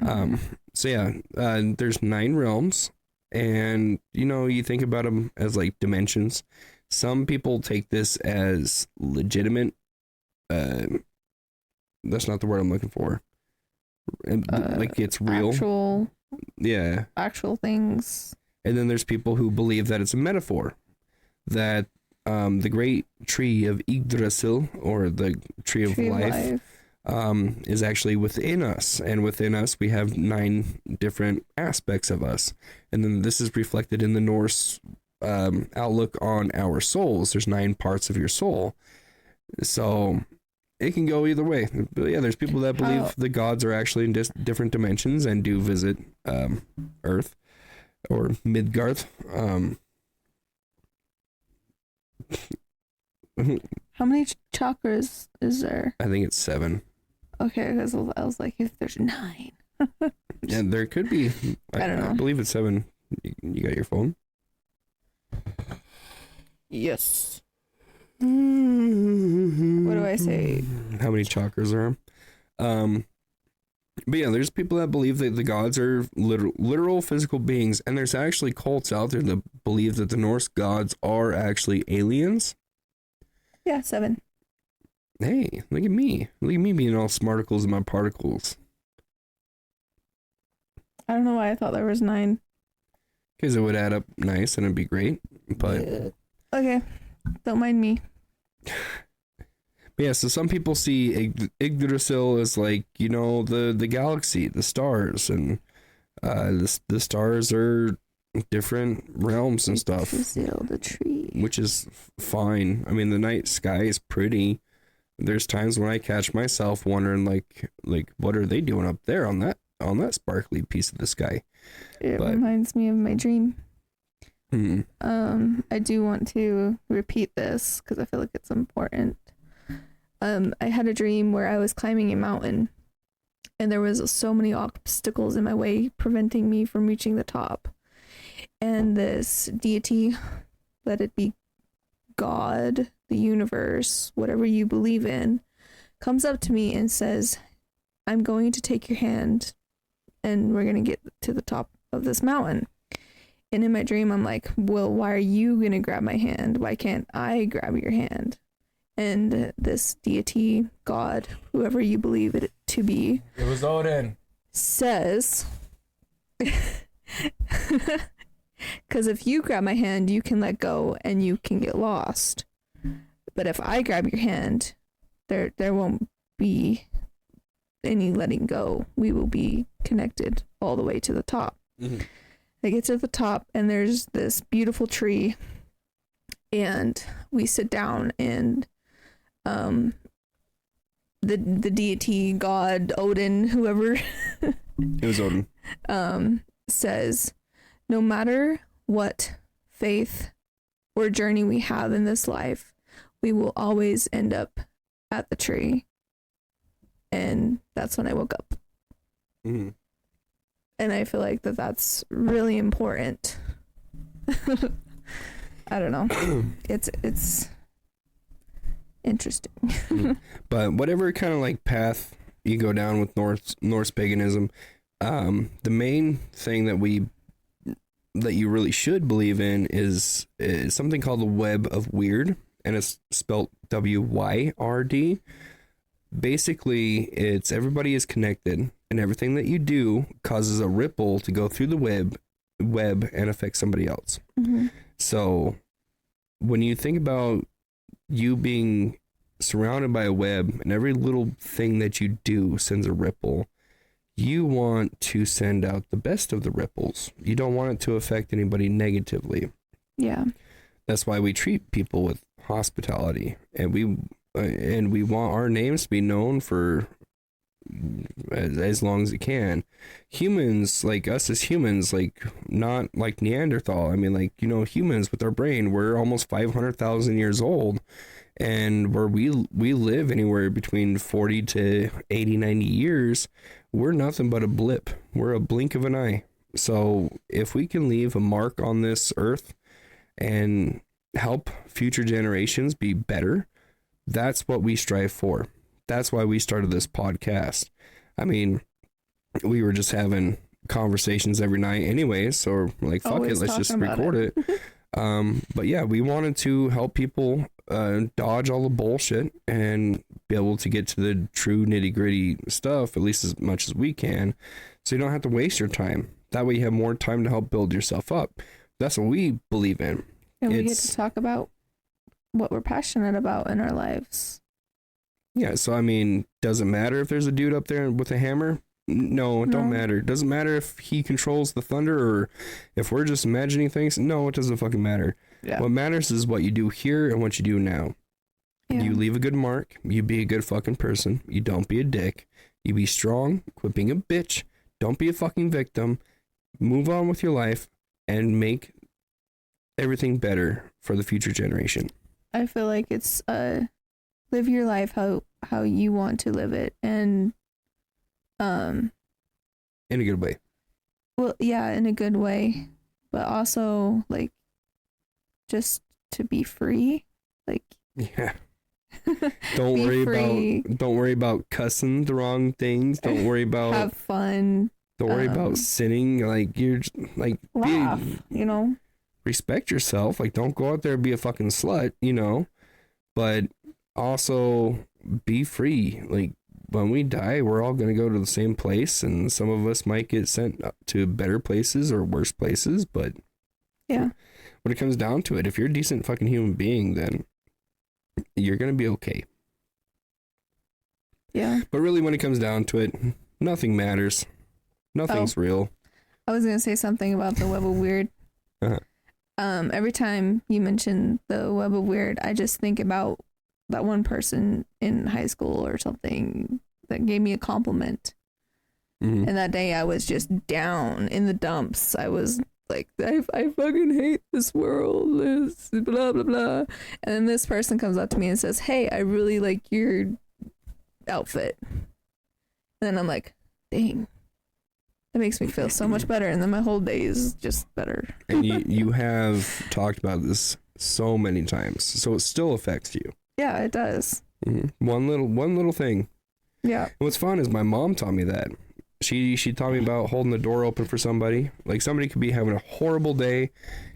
Speaker 1: So yeah, there's 9 realms, and you know, you think about them as like dimensions. Some people take this as legitimate. That's not the word I'm looking for. Like it's real.
Speaker 2: Actual
Speaker 1: Yeah.
Speaker 2: actual things.
Speaker 1: And then there's people who believe that it's a metaphor, that the great tree of Yggdrasil, or the tree of life, is actually within us. And within us, we have 9 different aspects of us. And then this is reflected in the Norse outlook on our souls. There's 9 parts of your soul. So it can go either way. But yeah, there's people that believe the gods are actually in different dimensions and do visit Earth or Midgard.
Speaker 2: How many chakras is there?
Speaker 1: I think it's 7.
Speaker 2: Okay, because I was like, if there's 9.
Speaker 1: Yeah, there could be.
Speaker 2: I don't know.
Speaker 1: I believe it's 7. You got your phone?
Speaker 2: Yes. What do I say?
Speaker 1: How many chakras are there? But yeah, there's people that believe that the gods are literal physical beings, and there's actually cults out there that believe that the Norse gods are actually aliens.
Speaker 2: Yeah, 7.
Speaker 1: Hey, look at me. Look at me being all smarticles in my particles.
Speaker 2: I don't know why I thought there was 9.
Speaker 1: Because it would add up nice and it'd be great. But
Speaker 2: okay, don't mind me.
Speaker 1: Yeah, so some people see Yggdrasil as like, you know, the galaxy, the stars, and the stars are different realms and stuff.
Speaker 2: Yggdrasil, the tree.
Speaker 1: Which is fine. I mean, the night sky is pretty. There's times when I catch myself wondering, like what are they doing up there on that sparkly piece of the sky?
Speaker 2: It reminds me of my dream.
Speaker 1: Mm-hmm.
Speaker 2: I do want to repeat this because I feel like it's important. I had a dream where I was climbing a mountain, and there was so many obstacles in my way preventing me from reaching the top. And this deity, let it be God, the universe, whatever you believe in, comes up to me and says, I'm going to take your hand and we're going to get to the top of this mountain. And in my dream, I'm like, well, why are you going to grab my hand? Why can't I grab your hand? And this deity, God, whoever you believe it to be,
Speaker 1: it was Odin,
Speaker 2: says, because if you grab my hand, you can let go and you can get lost. But if I grab your hand, there won't be any letting go. We will be connected all the way to the top.
Speaker 1: Mm-hmm.
Speaker 2: I get to the top and there's this beautiful tree, and we sit down, and the deity, God, Odin, whoever
Speaker 1: it was Odin,
Speaker 2: says, no matter what faith or journey we have in this life, we will always end up at the tree. And that's when I woke up.
Speaker 1: Mm-hmm.
Speaker 2: And I feel like that's really important. I don't know. It's interesting.
Speaker 1: But whatever kind of like path you go down with Norse paganism, the main thing that you really should believe in is something called the Web of Weird, and it's spelled WYRD. Basically, it's everybody is connected, and everything that you do causes a ripple to go through the web and affect somebody else.
Speaker 2: Mm-hmm.
Speaker 1: So when you think about you being surrounded by a web, and every little thing that you do sends a ripple, you want to send out the best of the ripples. You don't want it to affect anybody negatively.
Speaker 2: Yeah.
Speaker 1: That's why we treat people with hospitality, and we want our names to be known for as long as it can. Humans, like us as humans, like not like Neanderthal. I mean, like, you know, humans with our brain, we're almost 500,000 years old, and where we live anywhere between 40 to 80, 90 years, we're nothing but a blip. We're a blink of an eye. So if we can leave a mark on this earth and help future generations be better, that's what we strive for. That's why we started this podcast. I mean, we were just having conversations every night anyway, so we're like, fuck
Speaker 2: Always
Speaker 1: it, let's just
Speaker 2: talking about
Speaker 1: record it. But yeah, we wanted to help people dodge all the bullshit and be able to get to the true nitty gritty stuff, at least as much as we can, so you don't have to waste your time. That way you have more time to help build yourself up. That's what we believe in.
Speaker 2: And we get to talk about what we're passionate about in our lives.
Speaker 1: Yeah, so I mean, does it matter if there's a dude up there with a hammer? No, it don't matter. It doesn't matter if he controls the thunder or if we're just imagining things. No, it doesn't fucking matter.
Speaker 2: Yeah.
Speaker 1: What matters is what you do here and what you do now.
Speaker 2: Yeah.
Speaker 1: You leave a good mark. You be a good fucking person. You don't be a dick. You be strong. Quit being a bitch. Don't be a fucking victim. Move on with your life and make everything better for the future generation.
Speaker 2: I feel like it's live your life how you want to live it, and
Speaker 1: in a good way.
Speaker 2: Well, yeah, in a good way, but also like just to be free, like
Speaker 1: yeah. Don't worry about cussing the wrong things. Don't worry about
Speaker 2: have fun.
Speaker 1: Don't worry about sinning. Like you're like
Speaker 2: laugh,
Speaker 1: respect yourself. Like don't go out there and be a fucking slut, but also be free. Like when we die, we're all going to go to the same place, and some of us might get sent to better places or worse places, but
Speaker 2: yeah,
Speaker 1: when it comes down to it, if you're a decent fucking human being, then you're going to be okay.
Speaker 2: Yeah.
Speaker 1: But really, when it comes down to it, nothing matters. Nothing's real.
Speaker 2: I was going to say something about the web of weird.
Speaker 1: Uh-huh.
Speaker 2: Every time you mention the web of weird, I just think about that one person in high school or something that gave me a compliment.
Speaker 1: Mm-hmm.
Speaker 2: And that day I was just down in the dumps. I was like, I fucking hate this world, this blah blah blah. And then this person comes up to me and says, hey, I really like your outfit. And then I'm like, dang, that makes me feel so much better, and then my whole day is just better.
Speaker 1: And you have talked about this so many times, so it still affects you.
Speaker 2: Yeah, it does.
Speaker 1: Mm-hmm. One little thing.
Speaker 2: Yeah.
Speaker 1: And what's fun is my mom taught me that. She taught me about holding the door open for somebody. Like somebody could be having a horrible day,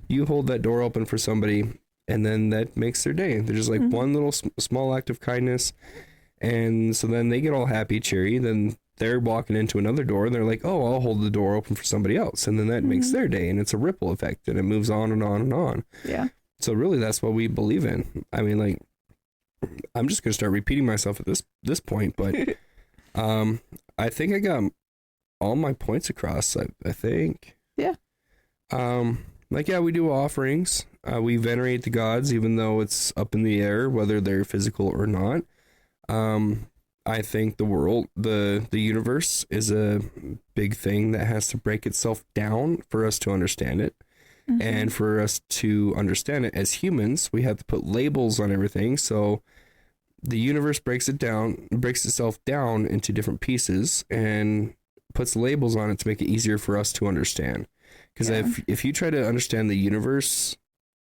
Speaker 1: you hold that door open for somebody, and then that makes their day. They're just like one little small act of kindness, and so then they get all happy, cheery. Then they're walking into another door, and they're like, "Oh, I'll hold the door open for somebody else," and then that makes their day, and it's a ripple effect, and it moves on and on and on.
Speaker 2: Yeah.
Speaker 1: So really, that's what we believe in. I mean, like, I'm just gonna start repeating myself at this point, but I think I got all my points across. I think.
Speaker 2: Yeah.
Speaker 1: Like, yeah, we do offerings. We venerate the gods, even though it's up in the air whether they're physical or not. I think the world, the universe is a big thing that has to break itself down for us to understand it. Mm-hmm. And for us to understand it as humans, we have to put labels on everything. So the universe breaks itself down into different pieces and puts labels on it to make it easier for us to understand. Because if you try to understand the universe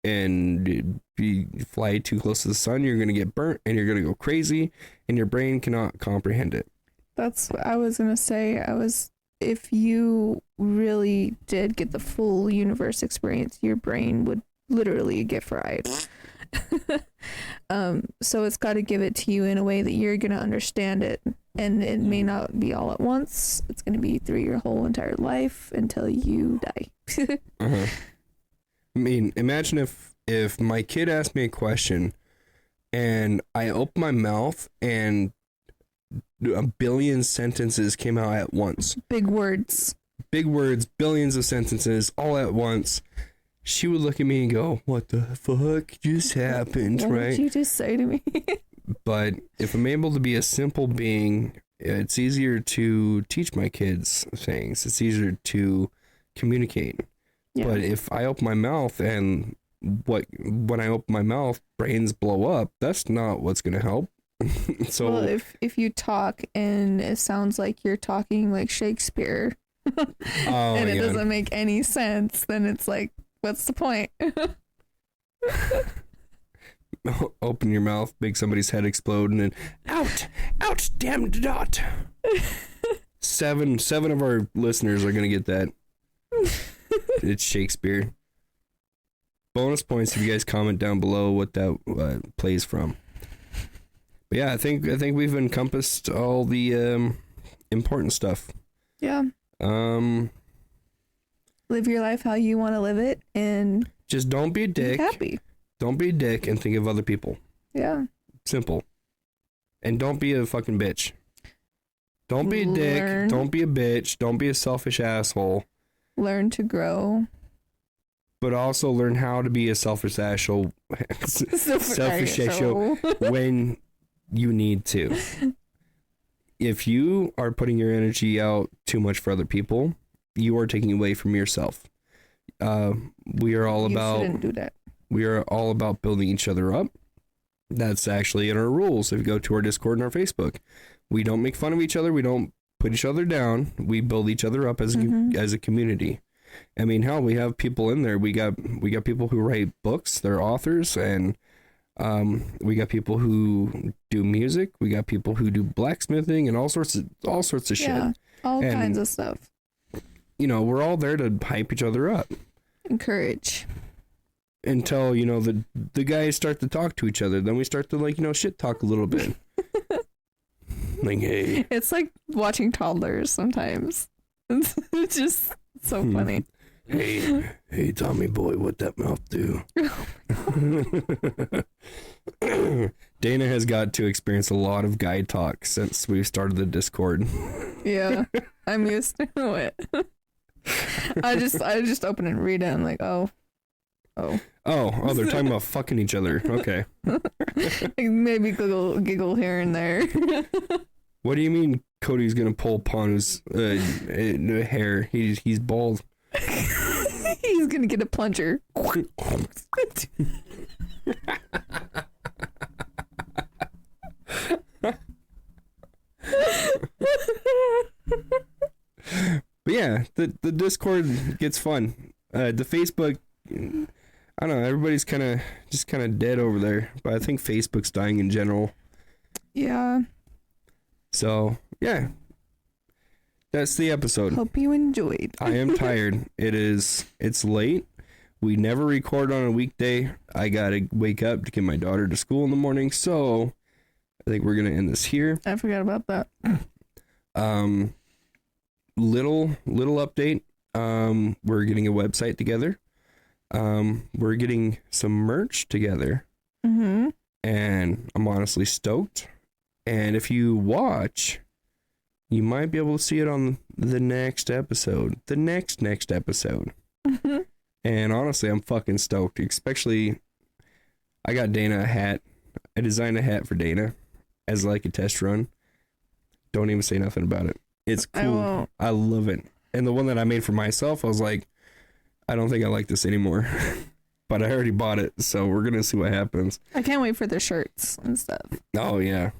Speaker 1: and you fly too close to the sun, you're going to get burnt and you're going to go crazy and your brain cannot comprehend it.
Speaker 2: That's what I was going to say. If you really did get the full universe experience, your brain would literally get fried. So it's got to give it to you in a way that you're going to understand it. And it may not be all at once. It's going to be through your whole entire life until you die.
Speaker 1: Uh-huh. I mean, imagine if my kid asked me a question and I opened my mouth and a billion sentences came out at once.
Speaker 2: Big words,
Speaker 1: billions of sentences all at once. She would look at me and go, "What the fuck just happened?"
Speaker 2: What
Speaker 1: right?
Speaker 2: did you just say to me?
Speaker 1: But if I'm able to be a simple being, it's easier to teach my kids things. It's easier to communicate. Yeah. But if I open my mouth and when I open my mouth, brains blow up, that's not what's going to help. So,
Speaker 2: well, if you talk and it sounds like you're talking like Shakespeare, and it doesn't make any sense, then it's like, what's the point?
Speaker 1: Open your mouth, make somebody's head explode, and then out, damned dot. Seven of our listeners are gonna get that. It's Shakespeare. Bonus points if you guys comment down below what that plays from. But yeah, I think we've encompassed all the important stuff.
Speaker 2: Yeah. Live your life how you want to live it, and
Speaker 1: just don't be a
Speaker 2: be
Speaker 1: dick.
Speaker 2: happy.
Speaker 1: Don't be a dick and think of other people.
Speaker 2: Yeah.
Speaker 1: Simple. And don't be a fucking bitch. Don't be a dick. Don't be a bitch. Don't be a selfish asshole.
Speaker 2: Learn to grow.
Speaker 1: But also learn how to be a selfish asshole. Selfish asshole when you need to. If you are putting your energy out too much for other people, you are taking away from yourself. We are all about.
Speaker 2: Shouldn't do that.
Speaker 1: We are all about building each other up. That's actually in our rules. If you go to our Discord and our Facebook, we don't make fun of each other. We don't put each other down. We build each other up as a community. I mean, hell, we have people in there. We got people who write books. They're authors, and we got people who do music. We got people who do blacksmithing and all sorts of shit.
Speaker 2: Yeah, all kinds of stuff.
Speaker 1: You know, we're all there to hype each other up.
Speaker 2: Encourage.
Speaker 1: Until, you know, the guys start to talk to each other. Then we start to, like, you know, shit talk a little bit. Like, hey.
Speaker 2: It's like watching toddlers sometimes. It's just so funny.
Speaker 1: Hey, Tommy boy, what that mouth do? Dana has got to experience a lot of guy talk since we started the Discord.
Speaker 2: Yeah, I'm used to it. I just open and read it. I'm like, oh,
Speaker 1: they're talking about fucking each other. Okay.
Speaker 2: Maybe giggle here and there.
Speaker 1: What do you mean Cody's gonna pull Panu's hair? He's bald.
Speaker 2: He's gonna get a plunger.
Speaker 1: But yeah, the Discord gets fun. The Facebook, I don't know, everybody's kind of dead over there, but I think Facebook's dying in general.
Speaker 2: Yeah.
Speaker 1: So, yeah. That's the episode.
Speaker 2: Hope you enjoyed.
Speaker 1: I am tired. It's late. We never record on a weekday. I gotta wake up to get my daughter to school in the morning, so I think we're gonna end this here.
Speaker 2: I forgot about that.
Speaker 1: Little update. We're getting a website together. We're getting some merch together.
Speaker 2: Mm-hmm.
Speaker 1: And I'm honestly stoked. And if you watch, you might be able to see it on the next episode. The next episode.
Speaker 2: Mm-hmm.
Speaker 1: And honestly, I'm fucking stoked. Especially, I got Dana a hat. I designed a hat for Dana as like a test run. Don't even say nothing about it. It's cool. I love it. And the one that I made for myself, I was like, I don't think I like this anymore. But I already bought it, so we're going to see what happens.
Speaker 2: I can't wait for the shirts and stuff.
Speaker 1: Oh, yeah.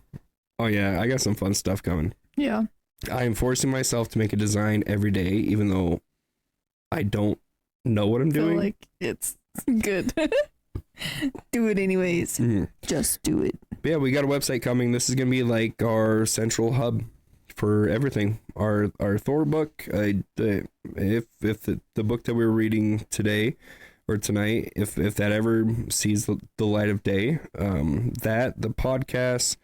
Speaker 1: I got some fun stuff coming.
Speaker 2: Yeah.
Speaker 1: I am forcing myself to make a design every day, even though I don't know what I'm doing.
Speaker 2: Feel like it's good. Do it anyways.
Speaker 1: Mm-hmm.
Speaker 2: Just do it.
Speaker 1: But yeah, we got a website coming. This is going to be like our central hub for everything. Our Thor book, if the book that we're reading today or tonight, if that ever sees the light of day, the podcast,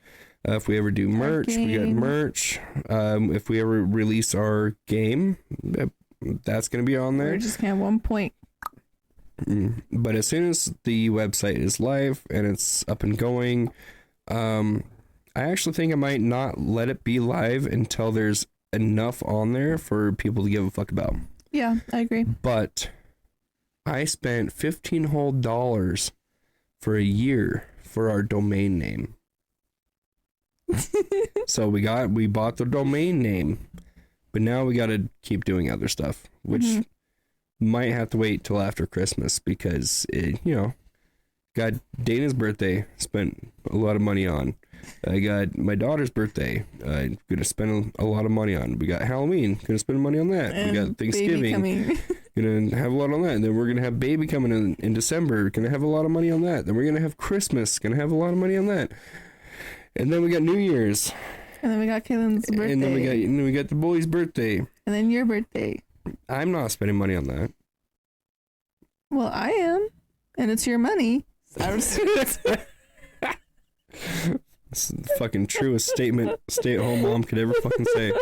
Speaker 1: if we ever do merch, we got merch. If we ever release our game, that's going to be on there.
Speaker 2: We're just going to have 1 point.
Speaker 1: But as soon as the website is live and it's up and going, I actually think I might not let it be live until there's enough on there for people to give a fuck about.
Speaker 2: Yeah, I agree.
Speaker 1: But I spent $15 whole for a year for our domain name. So we bought the domain name, but now we got to keep doing other stuff, which might have to wait till after Christmas because got Dana's birthday, spent a lot of money on. I got my daughter's birthday, I'm gonna spend a lot of money on. We got Halloween, gonna spend money on that.
Speaker 2: And
Speaker 1: we got Thanksgiving, gonna have a lot on that. And then we're gonna have baby coming in December, gonna have a lot of money on that. Then we're gonna have Christmas, gonna have a lot of money on that. And then we got New Year's.
Speaker 2: And then we got Kaylin's birthday.
Speaker 1: And then we got the boy's birthday.
Speaker 2: And then your birthday.
Speaker 1: I'm not spending money on that.
Speaker 2: Well, I am. And it's your money.
Speaker 1: It's the fucking truest statement stay-at-home mom could ever fucking say.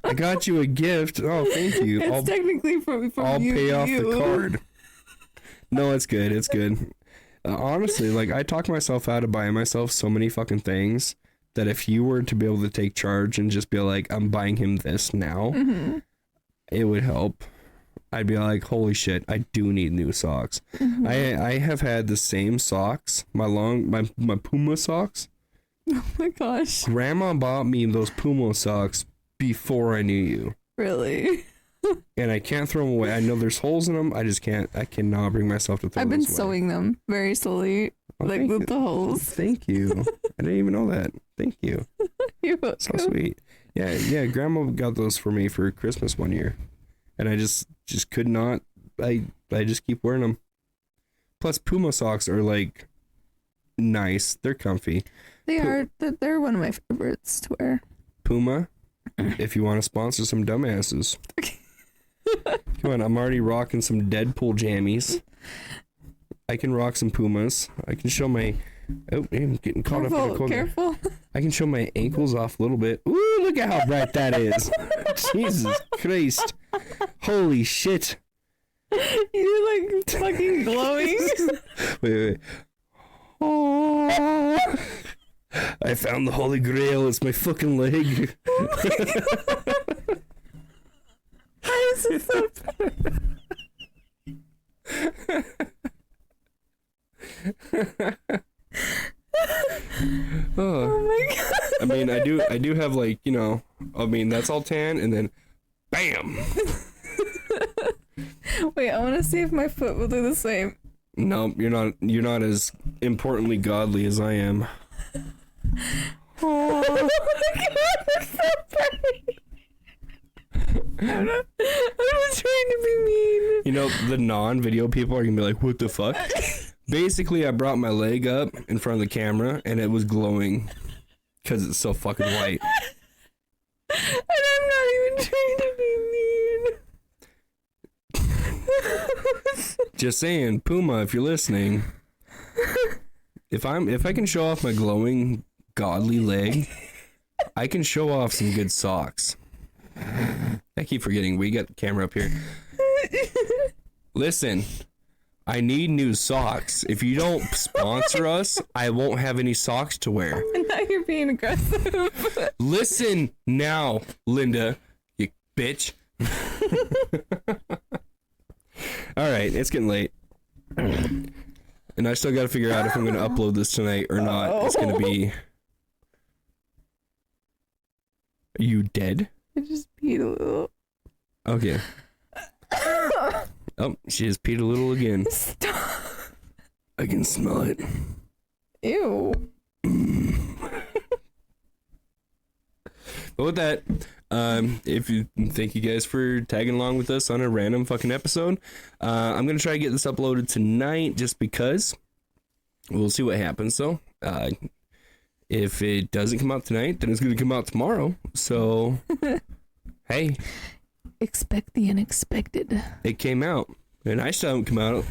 Speaker 1: I got you a gift. Oh, thank you.
Speaker 2: It's technically from
Speaker 1: I'll
Speaker 2: you.
Speaker 1: pay off the card. No, it's good. It's good. Honestly, like, I talk myself out of buying myself so many fucking things that if you were to be able to take charge and just be like, I'm buying him this now, it would help. I'd be like, holy shit, I do need new socks. I have had the same socks, my Puma socks.
Speaker 2: Oh my gosh.
Speaker 1: Grandma bought me those Puma socks before I knew you.
Speaker 2: Really?
Speaker 1: And I can't throw them away. I know there's holes in them. I cannot bring myself to throw them away.
Speaker 2: I've been sewing them very slowly, like with the holes.
Speaker 1: Thank you. I didn't even know that. Thank you.
Speaker 2: You're welcome.
Speaker 1: So sweet. Yeah, Grandma got those for me for Christmas one year. And I just could not, I just keep wearing them. Plus, Puma socks are, like, nice. They're comfy.
Speaker 2: They're one of my favorites to wear.
Speaker 1: Puma, if you want to sponsor some dumbasses. Come on, I'm already rocking some Deadpool jammies. I can rock some Pumas. I can show my... Oh, I'm getting caught up in the corner. Careful. I can show my ankles off a little bit. Ooh, look at how bright that is. Jesus Christ. Holy shit.
Speaker 2: You're like fucking glowing.
Speaker 1: Wait. Oh, I found the Holy Grail. It's my fucking leg.
Speaker 2: Oh my God. How is it so Oh my God.
Speaker 1: I mean, I do have, like, you know, I mean, that's all tan, and then bam.
Speaker 2: Wait, I want to see if my foot will do the same.
Speaker 1: No, you're not as importantly godly as I am.
Speaker 2: Oh my God, that's so funny. I'm not trying to be mean.
Speaker 1: You know, the non-video people are gonna be like, what the fuck? Basically, I brought my leg up in front of the camera, and it was glowing because it's so fucking white.
Speaker 2: And I'm not even trying to be mean.
Speaker 1: Just saying, Puma, if you're listening, if I can show off my glowing, godly leg, I can show off some good socks. I keep forgetting we got the camera up here. Listen. I need new socks. If you don't sponsor us, I won't have any socks to wear.
Speaker 2: And now you're being aggressive.
Speaker 1: Listen now, Linda, you bitch. All right, it's getting late. And I still got to figure out if I'm going to upload this tonight or not. It's going to be... Are you dead?
Speaker 2: I just peed a little.
Speaker 1: Okay. Oh, she just peed a little again.
Speaker 2: Stop.
Speaker 1: I can smell it.
Speaker 2: Ew.
Speaker 1: But with that, if you thank you guys for tagging along with us on a random fucking episode, I'm gonna try to get this uploaded tonight just because. We'll see what happens though. If it doesn't come out tonight, then it's gonna come out tomorrow. So, hey.
Speaker 2: Expect the unexpected.
Speaker 1: It came out, and I still haven't come out.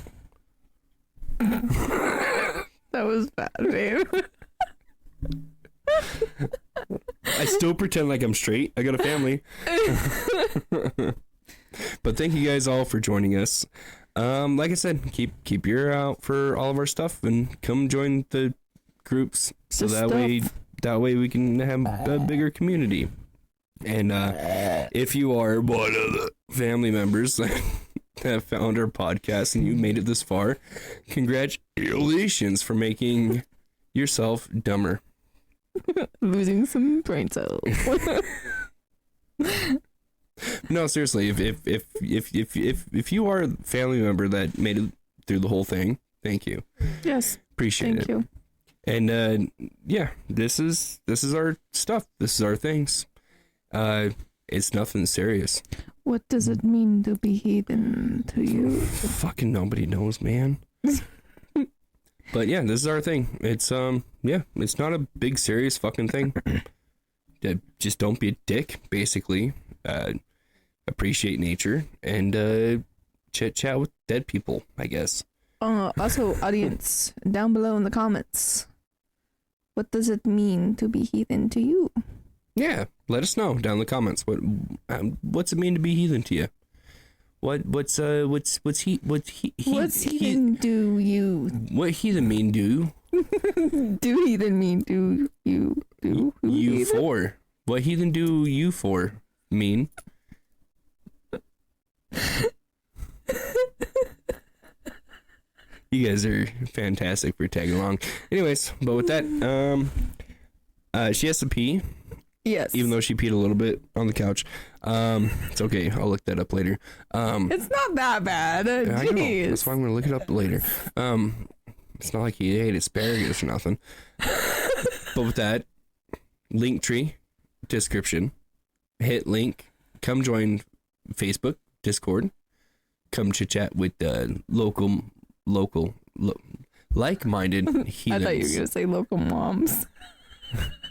Speaker 2: That was bad, babe.
Speaker 1: I still pretend like I'm straight. I got a family. But thank you guys all for joining us. Like I said, keep your ear out for all of our stuff and come join the groups so that way we can have a bigger community. And if you are one of the family members that have found our podcast and you made it this far, congratulations for making yourself dumber.
Speaker 2: Losing some brain cells.
Speaker 1: No, seriously, if you are a family member that made it through the whole thing, thank you.
Speaker 2: Yes.
Speaker 1: Appreciate it.
Speaker 2: Thank you.
Speaker 1: And yeah, this is our stuff. This is our things. It's nothing serious.
Speaker 2: What does it mean to be heathen to you?
Speaker 1: Fucking nobody knows, man. But yeah, this is our thing. It's it's not a big serious fucking thing. Just don't be a dick, basically. Appreciate nature and chat with dead people, I guess.
Speaker 2: Also, audience, down below in the comments, what does it mean to be heathen to you?
Speaker 1: Yeah, let us know down in the comments. What's it mean to be heathen to you? What's
Speaker 2: heathen do you?
Speaker 1: What heathen mean do?
Speaker 2: Do heathen mean do you? Do who
Speaker 1: You
Speaker 2: heathen?
Speaker 1: for? What heathen do you for mean? You guys are fantastic for tagging along. Anyways, but with that, she has to pee.
Speaker 2: Yes.
Speaker 1: Even though she peed a little bit on the couch. It's okay. I'll look that up later.
Speaker 2: It's not that bad.
Speaker 1: I know.
Speaker 2: Jeez.
Speaker 1: That's why I'm gonna look it up later. It's not like he ate asparagus or nothing. But with that, Linktree description. Hit link. Come join Facebook, Discord. Come chit chat with local like-minded heathens.
Speaker 2: I thought you were gonna say local moms.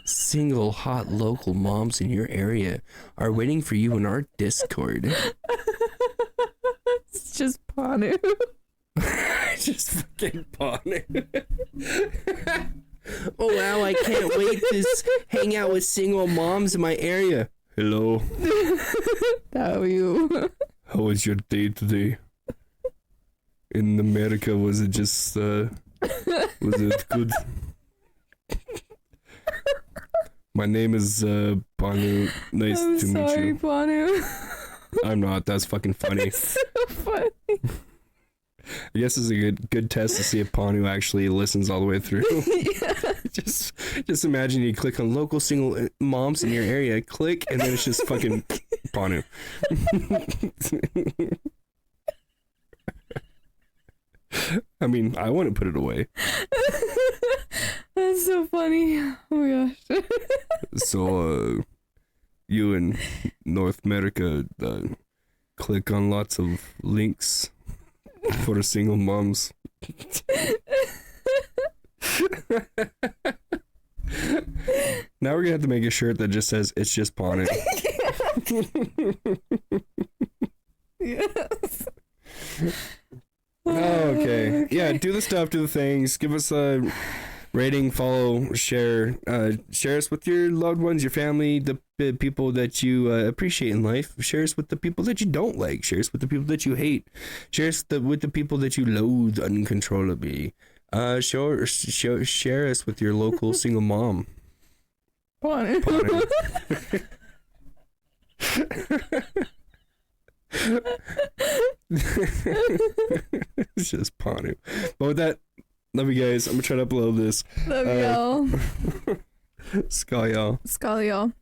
Speaker 1: Single hot local moms in your area are waiting for you in our Discord.
Speaker 2: It's just Panu.
Speaker 1: Just fucking Panu. Oh wow, I can't wait to hang out with single moms in my area. Hello.
Speaker 2: How are you?
Speaker 1: How was your day today? In America, was it just was it good? My name is Panu. Nice
Speaker 2: I'm
Speaker 1: to
Speaker 2: sorry,
Speaker 1: meet you.
Speaker 2: Panu.
Speaker 1: I'm not. That's fucking funny.
Speaker 2: So funny.
Speaker 1: I guess it's a good test to see if Panu actually listens all the way through.
Speaker 2: Yeah.
Speaker 1: Just imagine you click on local single moms in your area, click, and then it's just fucking Panu. I mean, I wouldn't put it away.
Speaker 2: That's so funny. Oh my gosh.
Speaker 1: So, you in North America, click on lots of links for single moms. Now we're gonna have to make a shirt that just says "It's just Ponu."
Speaker 2: Yes.
Speaker 1: Okay. Yeah, do the stuff, do the things. Give us a rating, follow, share. Share us with your loved ones, your family, the people that you appreciate in life. Share us with the people that you don't like. Share us with the people that you hate. Share us with the people that you loathe uncontrollably. Share us with your local single mom.
Speaker 2: Panu.
Speaker 1: It's just Panu. But with that, love you guys. I'm gonna try to upload this.
Speaker 2: Love y'all.
Speaker 1: Skal, y'all.
Speaker 2: Skal, y'all.